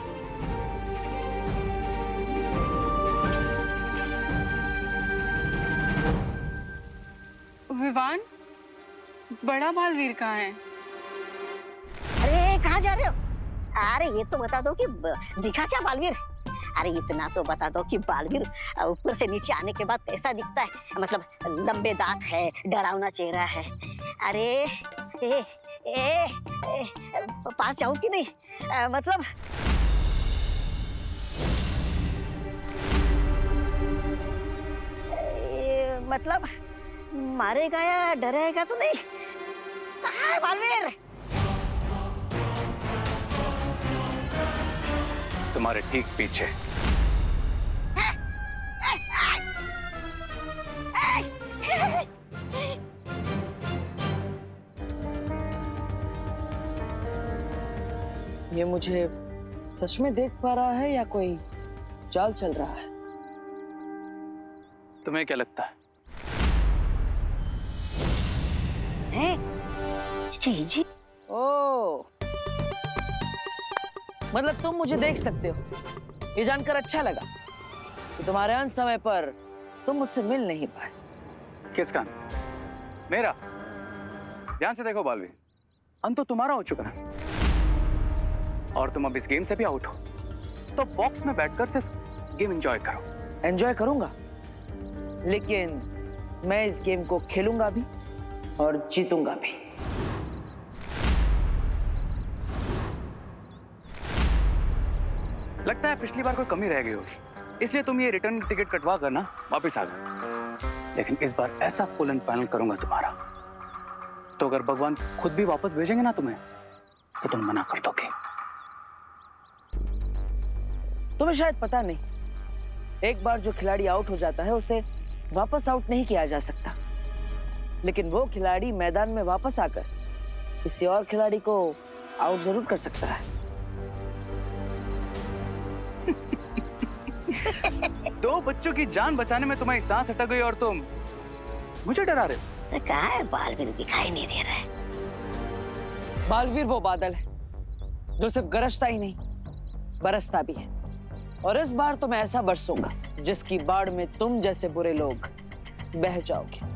विवान, बड़ा बालवीर कहाँ है? अरे कहाँ जा रहे हो? अरे ये तो बता दो कि दिखा क्या बालवीर? अरे इतना तो बता दो कि बालवीर ऊपर से नीचे आने के बाद कैसा दिखता है? मतलब लंबे दांत है, डरावना चेहरा है। अरे पास जाऊं कि नहीं? मतलब मतलब मारेगा या डराएगा तो नहीं? कहाँ है बालवीर? तुम्हारे ठीक पीछे। ये मुझे सच में देख पा रहा है या कोई चाल चल रहा है? तुम्हें क्या लगता है? जी। ओ, मतलब तुम मुझे देख सकते हो। ये जानकर अच्छा लगा कि तुम्हारे अंत समय पर तुम मुझसे मिल नहीं पाए। किसका? मेरा? ध्यान से देखो बालवीर, अंत तो तुम्हारा हो चुका है और तुम अब इस गेम से भी आउट हो। तो बॉक्स में बैठकर सिर्फ गेम एंजॉय करो। एंजॉय करूंगा, लेकिन मैं इस गेम को खेलूंगा भी और जीतूंगा भी। लगता है पिछली बार कोई कमी रह गई होगी, इसलिए तुम ये रिटर्न टिकट कटवा कर ना वापस आ गए। लेकिन इस बार ऐसा फुल एंड फाइनल करूंगा तुम्हारा, तो अगर भगवान खुद भी वापस भेजेंगे ना तुम्हें, तो तुम मना कर दोगे। तुम्हें शायद पता नहीं, एक बार जो खिलाड़ी आउट हो जाता है उसे वापस आउट नहीं किया जा सकता, लेकिन वो खिलाड़ी मैदान में वापस आकर किसी और खिलाड़ी को आउट जरूर कर सकता है। दो बच्चों की जान बचाने में तुम्हारी सांस अटक गई और तुम मुझे डरा रहे हो। कहाँ है बालवीर, दिखाई नहीं दे रहा है। बालवीर वो बादल है जो सिर्फ गरजता ही नहीं बरसता भी है, और इस बार तो मैं ऐसा बरसूंगा जिसकी बाढ़ में तुम जैसे बुरे लोग बह जाओगे।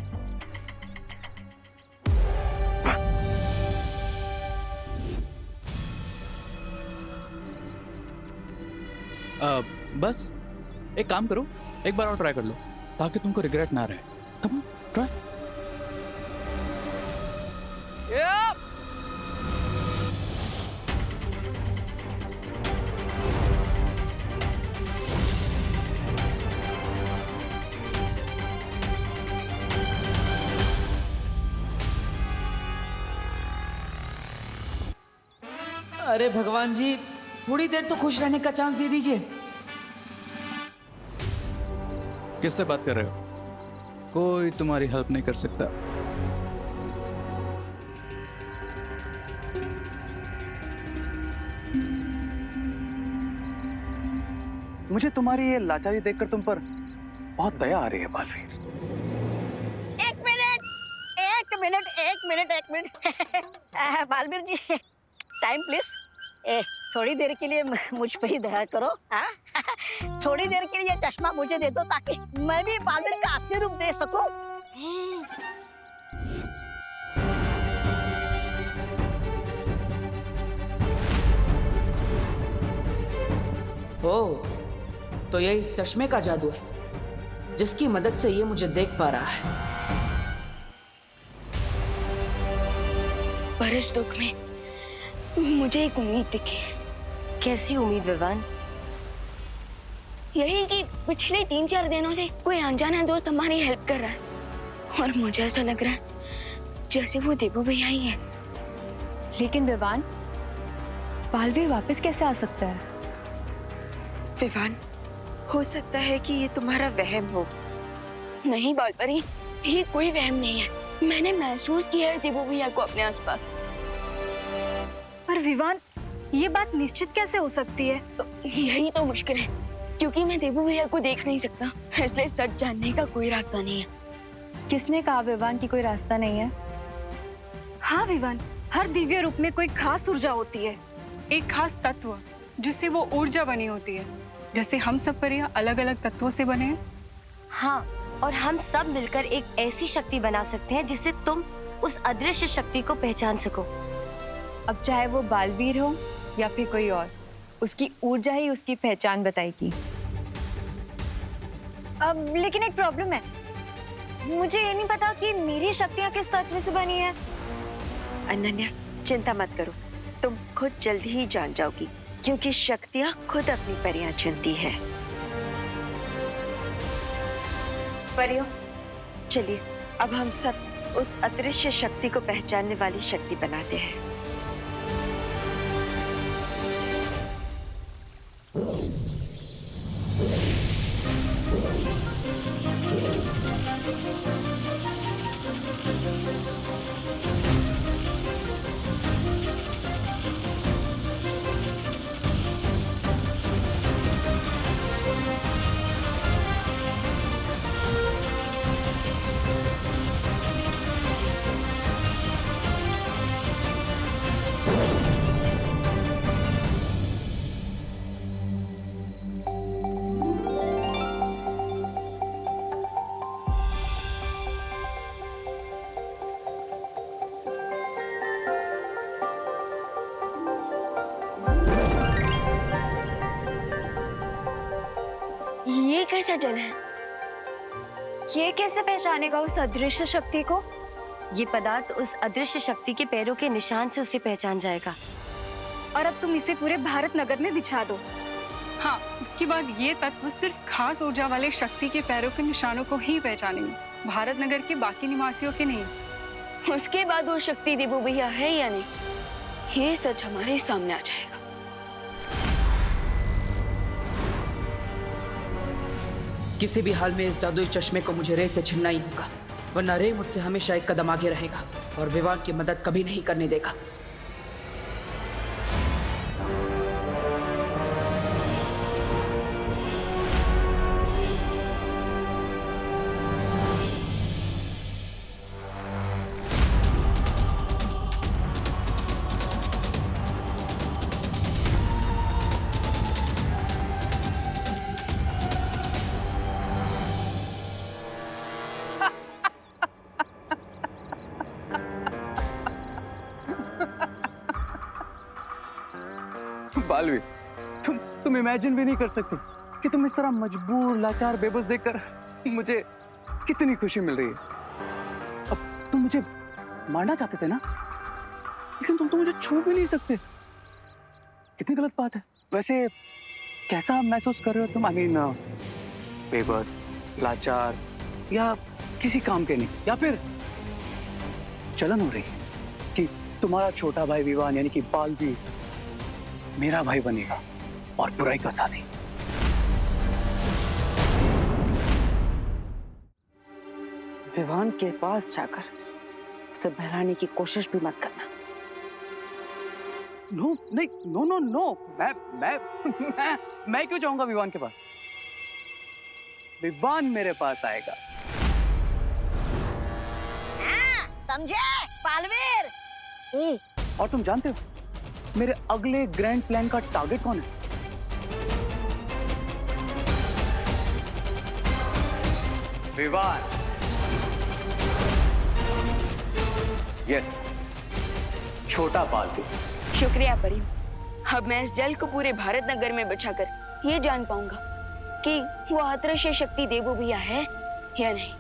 बस एक काम करो, एक बार और ट्राई कर लो ताकि तुमको रिग्रेट ना रहे। Come on, try. अरे भगवान जी, थोड़ी देर तो खुश रहने का चांस दे दीजिए। किससे बात कर रहे हो? कोई तुम्हारी हेल्प नहीं कर सकता। मुझे तुम्हारी ये लाचारी देखकर तुम पर बहुत दया आ रही है बालवीर। एक minute Baalveer ji, time please. थोड़ी देर के लिए मुझ पे ही दया करो। हाँ? थोड़ी देर के लिए चश्मा मुझे दे दो ताकि मैं भी बालवीर का असली रूप दे सकूं। ओह, तो ये इस चश्मे का जादू है जिसकी मदद से ये मुझे देख पा रहा है। पर इस दुख में मुझे एक उम्मीद दिखी। कैसी उम्मीद विवान? यही कि पिछले 3-4 दिनों से कोई अनजाना दोस्त हमारी हेल्प कर रहा है, और मुझे ऐसा लग रहा है जैसे वो देबू भैया ही है। लेकिन विवान, बालवीर वापस कैसे आ सकता है? विवान, हो सकता है कि ये तुम्हारा वहम हो। नहीं बालपरी, ये कोई वहम नहीं है। मैंने महसूस किया है देबू भैया को अपने आसपास। पर विवान, ये बात निश्चित कैसे हो सकती है? यही तो मुश्किल है, क्योंकि मैं देबू भैया को देख नहीं सकता, इसलिए सच जानने का कोई रास्ता नहीं है। किसने कहा विवान की कोई रास्ता नहीं है? हाँ विवान, हर दिव्य रूप में कोई खास ऊर्जा होती है, एक खास तत्व जिससे वो ऊर्जा बनी होती है, जैसे हम सब परियां अलग अलग तत्वों से बने हैं। हाँ, और हम सब मिलकर एक ऐसी शक्ति बना सकते हैं जिससे तुम उस अदृश्य शक्ति को पहचान सको। अब चाहे वो बालवीर हो या फिर कोई और, उसकी ऊर्जा ही उसकी पहचान बताएगी। अब लेकिन एक प्रॉब्लम है, मुझे ये नहीं पता कि मेरी शक्तियाँ किस तत्व से बनी है। अनन्या, चिंता मत करो, तुम खुद जल्द ही जान जाओगी, क्योंकि शक्तियाँ खुद अपनी परियां चुनती है। परियों, चलिए अब हम सब उस अदृश्य शक्ति को पहचानने वाली शक्ति बनाते हैं। ये कैसा जल है? ये कैसे पहचानेगा उस अदृश्य शक्ति को? ये पदार्थ उस अदृश्य शक्ति के पैरों के निशान से उसे पहचान जाएगा। और अब तुम इसे पूरे भारत नगर में बिछा दो। हाँ, उसके बाद ये तत्व सिर्फ खास ऊर्जा वाले शक्ति के पैरों के निशानों को ही पहचानेंगे, भारत नगर के बाकी निवासियों के नहीं। उसके बाद वो शक्ति देवू भैया है या नहीं, ये सच हमारे सामने आ जाएगा। किसी भी हाल में इस जादुई चश्मे को मुझे रे से छीनना ही होगा, वरना रे मुझसे हमेशा एक कदम आगे रहेगा और विवान की मदद कभी नहीं करने देगा। बालवी, तुम इमेजिन भी नहीं कर सकते कि तुम इस तरह मजबूर, लाचार, बेबस देखकर मुझे कितनी खुशी मिल रही है। अब तुम मुझे मारना चाहते थे ना, लेकिन तुम तो मुझे छू भी नहीं सकते। कितनी गलत बात है। वैसे कैसा महसूस कर रहे हो तुम? आई मीन, बेबस, लाचार, या किसी काम के नहीं, या फिर जलन हो रही है कि तुम्हारा छोटा भाई विवान यानी कि बालवी मेरा भाई बनेगा और बुराई का साथी। विवान के पास जाकर उसे बहलाने की कोशिश भी मत करना। नो, नहीं, नो नो नो, मैं क्यों जाऊंगा विवान के पास? विवान मेरे पास आएगा। समझे पालवीर? और तुम जानते हो मेरे अगले ग्रैंड प्लान का टारगेट कौन है? विवान। यस, छोटा बालवी। शुक्रिया परी। अब मैं इस जल को पूरे भारत नगर में बचाकर ये जान पाऊंगा कि वो अदृश्य शक्ति देवू भैया है या नहीं।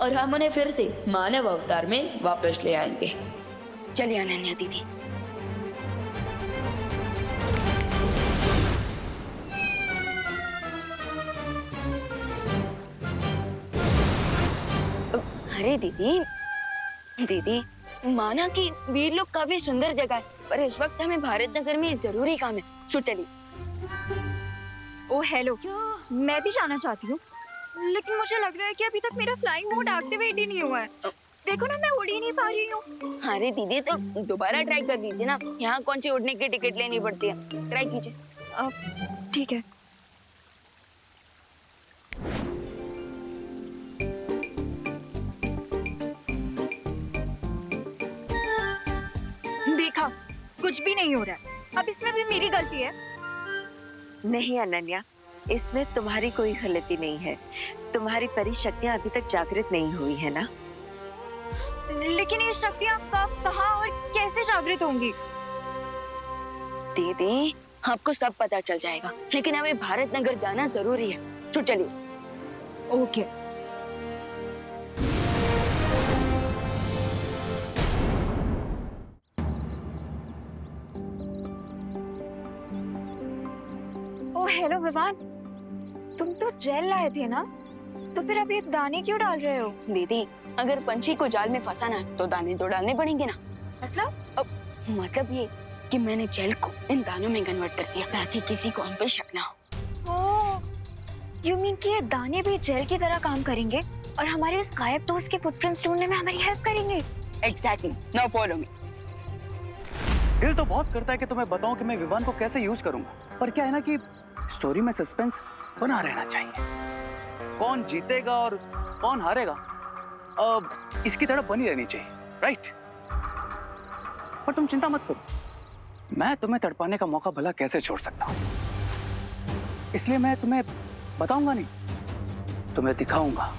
और हम उन्हें फिर से मानव अवतार में वापस ले आएंगे। चलिए अनन्या दीदी। अरे दीदी, दीदी माना कि वीर लोग काफी सुंदर जगह है, पर इस वक्त हमें भारत नगर में जरूरी काम है। सो चलिए। ओ हेलो, मैं भी जाना चाहती हूँ, लेकिन मुझे लग रहा है कि अभी तक मेरा फ्लाइंग मोड एक्टिवेट ही नहीं हुआ है। देखो ना, मैं उड़ ही नहीं पा रही हूँ। अरे दीदी, तो दोबारा ट्राई कर दीजिए ना। यहाँ कौन सी उड़ने की टिकट लेनी पड़ती है? ट्राई कीजिए। ठीक है। देखा, कुछ भी नहीं हो रहा है। अब इसमें भी मेरी गलती है? नहीं अनन्या, इसमें तुम्हारी कोई गलती नहीं है। तुम्हारी परी शक्तियाँ अभी तक जागृत नहीं हुई है ना। लेकिन ये शक्तियाँ कब, कहाँ और कैसे जागृत होंगी? दीदी, आपको सब पता चल जाएगा, लेकिन हमें भारत नगर जाना जरूरी है। तो चलिए। ओके। ओ हेलो विवान, तुम तो जेल लाए थे ना, तो फिर अब ये दाने क्यों डाल रहे हो? दीदी, अगर पंछी को जाल में फंसाना है तो दाने तो डालने पड़ेंगे ना। मतलब ये कि मैंने जेल को इन दानों में कन्वर्ट कर दिया ताकि किसी को हम पे शक ना हो। ओह, यू मीन कि ये दाने भी जेल की तरह काम करेंगे और हमारे उस गायब दोस्त के फुटप्रिंट्स ढूंढने में हमारी हेल्प करेंगे? एग्जैक्टली। Now follow me. दिल तो बहुत करता है कि तुम्हें बताऊं कि मैं विवान को कैसे यूज करूंगा, पर क्या है ना कि स्टोरी में सस्पेंस बना रहना चाहिए। कौन जीतेगा और कौन हारेगा, अब इसकी तरफ बनी रहनी चाहिए, राइट? पर तुम चिंता मत करो, मैं तुम्हें तड़पाने का मौका भला कैसे छोड़ सकता हूं। इसलिए मैं तुम्हें बताऊंगा नहीं, तुम्हें दिखाऊंगा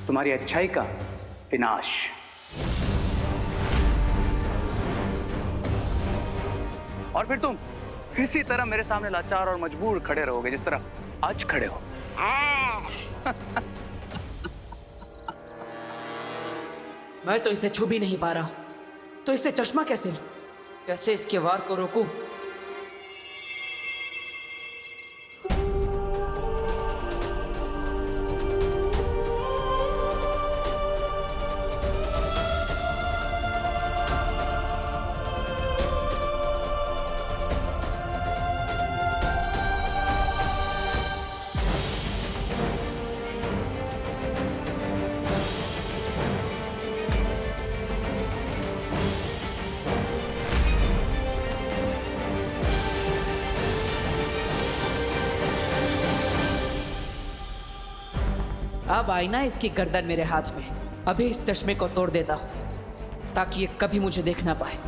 तुम्हारी अच्छाई का विनाश। और फिर तुम इसी तरह मेरे सामने लाचार और मजबूर खड़े रहोगे जिस तरह आज खड़े हो। मैं तो इसे छू भी नहीं पा रहा हूं, तो इससे चश्मा कैसे लूं? कैसे इसके वार को रोकूं? अब आई ना इसकी गर्दन मेरे हाथ में। अभी इस चश्मे को तोड़ देता हूं ताकि ये कभी मुझे देख ना पाए।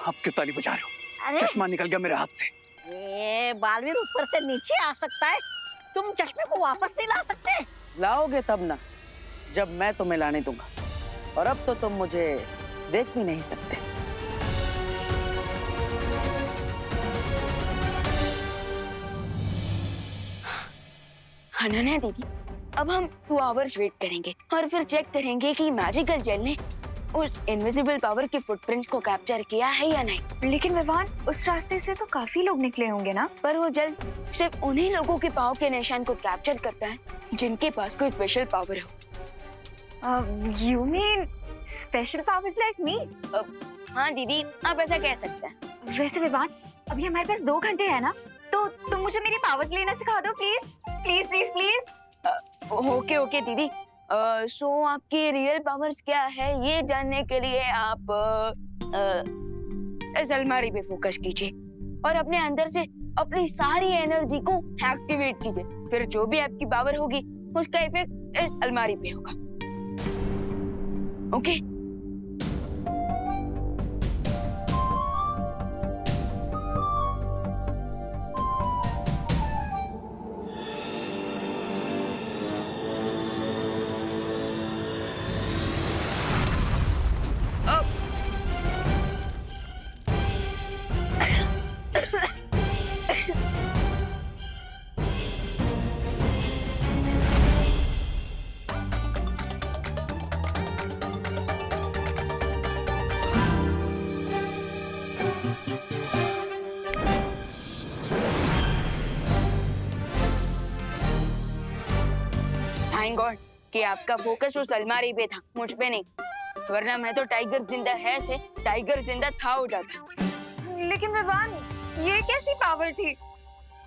अब क्यों ताली बजा रहे हो? अरे चश्मा निकल गया मेरे हाथ से। ये बालवीर ऊपर से नीचे आ सकता है, तुम चश्मे को वापस नहीं ला सकते? लाओगे तब ना, जब मैं तुम्हें लाने दूंगा। और अब तो तुम मुझे देख भी नहीं सकते। अनन्या दीदी, अब हम 2 आवर्स वेट करेंगे और फिर चेक करेंगे कि मैजिकल जेल ने उस इनविजिबल पावर के फुटप्रिंट्स को कैप्चर किया है या नहीं। लेकिन विवान, उस रास्ते से तो काफी लोग निकले होंगे ना? पर वो जेल सिर्फ उन्हीं लोगों के पाँव के निशान को कैप्चर करता है जिनके पास कोई स्पेशल पावर हो। You mean special powers like me? हाँ दीदी, आप ऐसा कह सकते हैं। वैसे विवान, अभी हमारे पास 2 घंटे है ना, तो तुम मुझे मेरी पावर्स लेना सिखा दो please please please please. Okay okay दीदी। सो आपकी रियल पावर्स क्या है ये जानने के लिए आप इस अलमारी पे फोकस कीजिए और अपने अंदर से अपनी सारी एनर्जी को एक्टिवेट कीजिए। फिर जो भी आपकी पावर होगी उसका इफेक्ट इस अलमारी पे होगा। ओके? थैंक गॉड कि आपका फोकस उस अलमारी पे था, मुझ पे नहीं, वरना मैं तो टाइगर जिंदा है से टाइगर जिंदा था हो जाता। लेकिन विवान, ये कैसी पावर थी?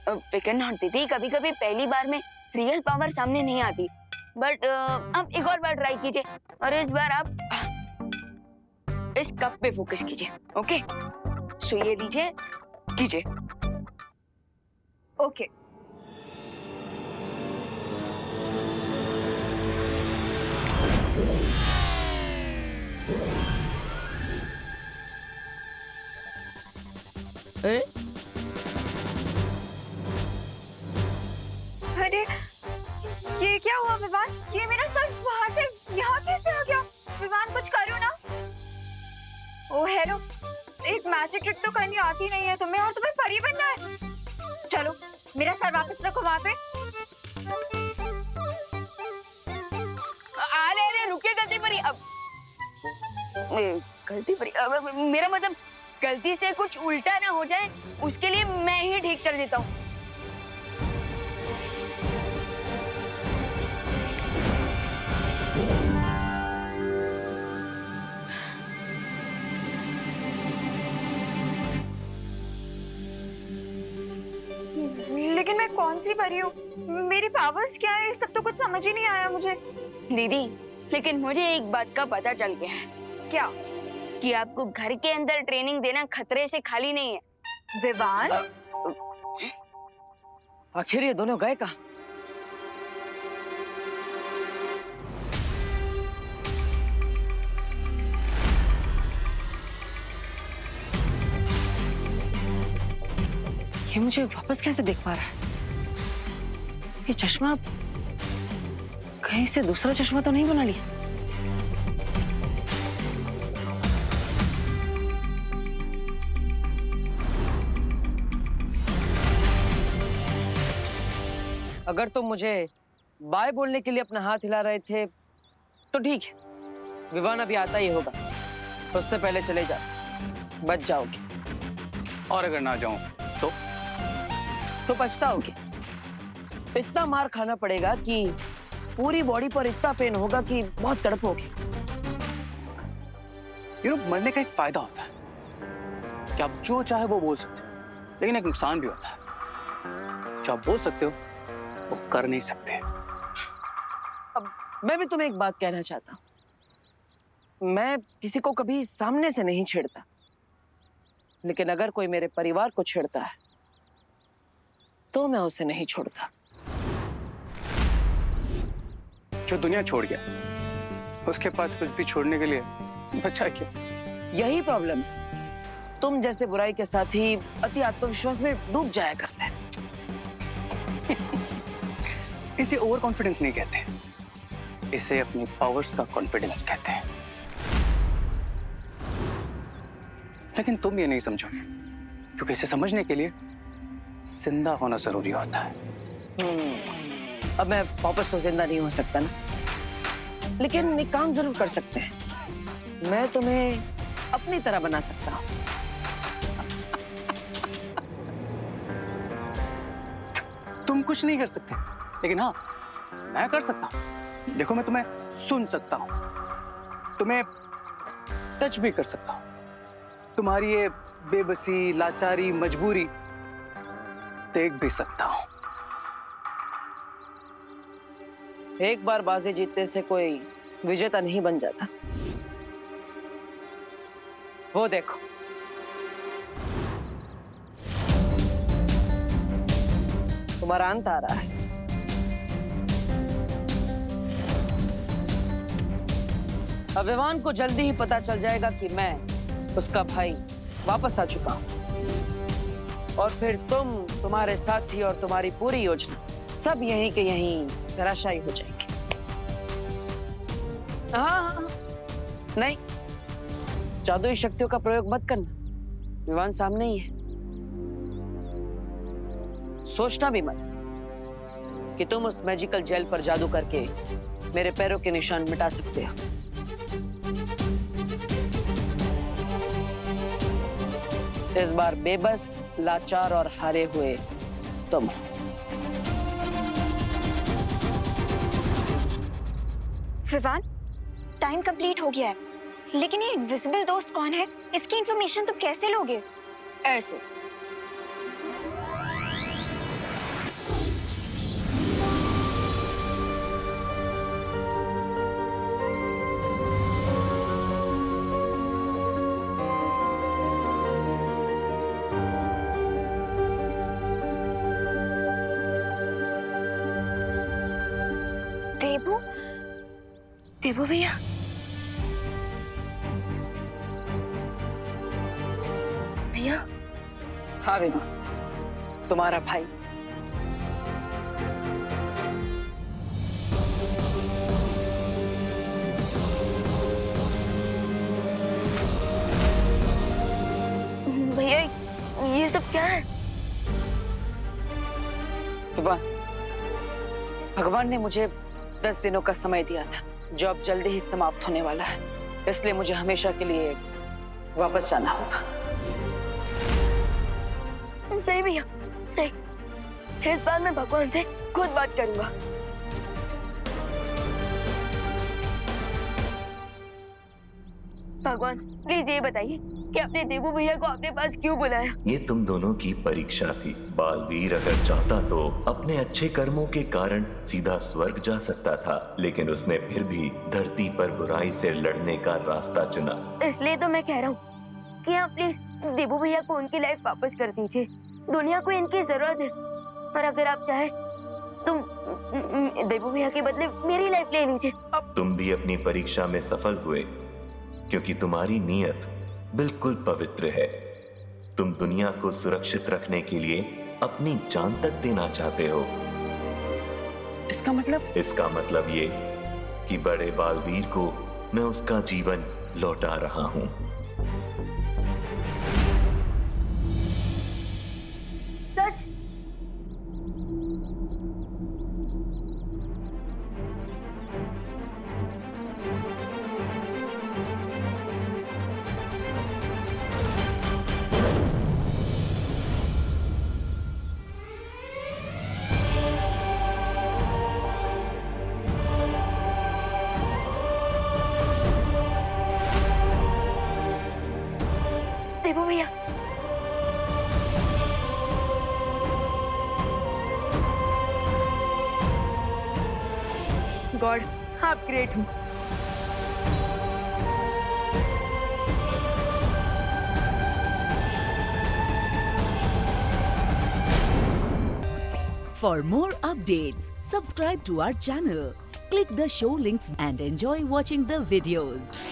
फिकर नॉट दीदी, कभी कभी पहली बार में रियल पावर सामने नहीं आती, बट आप एक और बार ट्राई कीजिए और इस बार आप इस कप पे फोकस कीजिए। ओके? सो ये लीजिए, कीजिए। ओके। अरे ये क्या हुआ विवान? ये मेरा सर वहां से यहाँ कैसे आ गया? विवान, कुछ करो ना। ओ हेलो, एक मैजिक ट्रिक तो करनी आती नहीं है तुम्हें और तुम्हें परी बनना है। चलो मेरा सर वापस रखो वहां पे। अरे अरे रुकिए, गलती परी। अब गलती परी, अब मेरा मतलब गलती से कुछ उल्टा ना हो जाए उसके लिए मैं ही ठीक कर देता हूँ। लेकिन मैं कौन सी परी हूँ? मेरी पावर्स क्या है? सब तो कुछ समझ ही नहीं आया मुझे। दीदी, लेकिन मुझे एक बात का पता चल गया है। क्या? कि आपको घर के अंदर ट्रेनिंग देना खतरे से खाली नहीं है। विवान, आखिर ये दोनों गए कहाँ? ये मुझे वापस कैसे देख पा रहा है? ये चश्मा कहीं से दूसरा चश्मा तो नहीं बना लिया? अगर तुम मुझे बाय बोलने के लिए अपना हाथ हिला रहे थे तो ठीक है, विवान अभी आता ही होगा, उससे पहले चले जाओ, बच जाओगे। और अगर ना जाऊं तो पछताओगे। इतना मार खाना पड़ेगा कि पूरी बॉडी पर इतना पेन होगा कि बहुत तड़पोगे। मरने का एक फायदा होता है कि आप जो चाहे वो बोल सकते हो, लेकिन एक नुकसान भी होता है। जो आप बोल सकते हो वो कर नहीं सकते। अब मैं भी तुम्हें एक बात कहना चाहता हूं। मैं किसी को कभी सामने से नहीं छेड़ता, लेकिन अगर कोई मेरे परिवार को छेड़ता है तो मैं उसे नहीं छोड़ता। जो दुनिया छोड़ गया उसके पास कुछ भी छोड़ने के लिए बचा क्या? यही प्रॉब्लम है, तुम जैसे बुराई के साथ ही अति आत्मविश्वास में डूब जाया करते हैं। इसे ओवर कॉन्फिडेंस नहीं कहते, इसे अपनी पावर्स का कॉन्फिडेंस कहते हैं। लेकिन तुम ये नहीं समझोगे, क्योंकि इसे समझने के लिए जिंदा होना जरूरी होता है। अब मैं वापस तो जिंदा नहीं हो सकता ना, लेकिन एक काम जरूर कर सकते हैं, मैं तुम्हें अपनी तरह बना सकता हूं। तुम कुछ नहीं कर सकते, लेकिन हाँ मैं कर सकता हूं। देखो, मैं तुम्हें सुन सकता हूं, तुम्हें टच भी कर सकता हूं, तुम्हारी ये बेबसी, लाचारी, मजबूरी देख भी सकता हूं। एक बार बाजी जीतने से कोई विजेता नहीं बन जाता। वो देखो, तुम्हारा अंत आ रहा है। अब विवान को जल्दी ही पता चल जाएगा कि मैं उसका भाई वापस आ चुका हूं, और फिर तुम, तुम्हारे साथी और तुम्हारी पूरी योजना सब यहीं के यहीं धराशायी हो जाएंगे। हाँ, नहीं, जादुई शक्तियों का प्रयोग मत करना, विवान सामने ही है। सोचना भी मत कि तुम उस मैजिकल जेल पर जादू करके मेरे पैरों के निशान मिटा सकते हो। इस बार बेबस, लाचार और हारे हुए तुम। विवान, टाइम कंप्लीट हो गया है, लेकिन ये इनविजिबल दोस्त कौन है? इसकी इंफॉर्मेशन तुम कैसे लोगे? ऐसे देबू, देबू भैया, भैया। हाँ विवान, तुम्हारा भाई। भैया ये सब क्या है? विवान, भगवान ने मुझे 10 दिनों का समय दिया था, जो अब जल्दी ही समाप्त होने वाला है, इसलिए मुझे हमेशा के लिए वापस जाना होगा। नहीं भैया, नहीं, इस बार मैं भगवान से खुद बात करूंगा। भगवान प्लीज ये बताइए कि आपने देबू भैया को अपने पास क्यों बुलाया? ये तुम दोनों की परीक्षा थी। बालवीर अगर चाहता तो अपने अच्छे कर्मों के कारण सीधा स्वर्ग जा सकता था, लेकिन उसने फिर भी धरती पर बुराई से लड़ने का रास्ता चुना। इसलिए तो मैं कह रहा हूँ कि आप प्लीज देबू भैया को उनकी लाइफ वापस कर दीजिए। दुनिया को इनकी जरूरत है, और अगर आप चाहे तुम देबू भैया के बदले मेरी लाइफ ले लीजिए। तुम भी अपनी परीक्षा में सफल हुए, क्योंकि तुम्हारी नीयत बिल्कुल पवित्र है। तुम दुनिया को सुरक्षित रखने के लिए अपनी जान तक देना चाहते हो। इसका मतलब? इसका मतलब ये कि बड़े बालवीर को मैं उसका जीवन लौटा रहा हूं। देवो भैया, गॉड, आप ग्रेट हो। For more updates, subscribe to our channel, click the show links and enjoy watching the videos.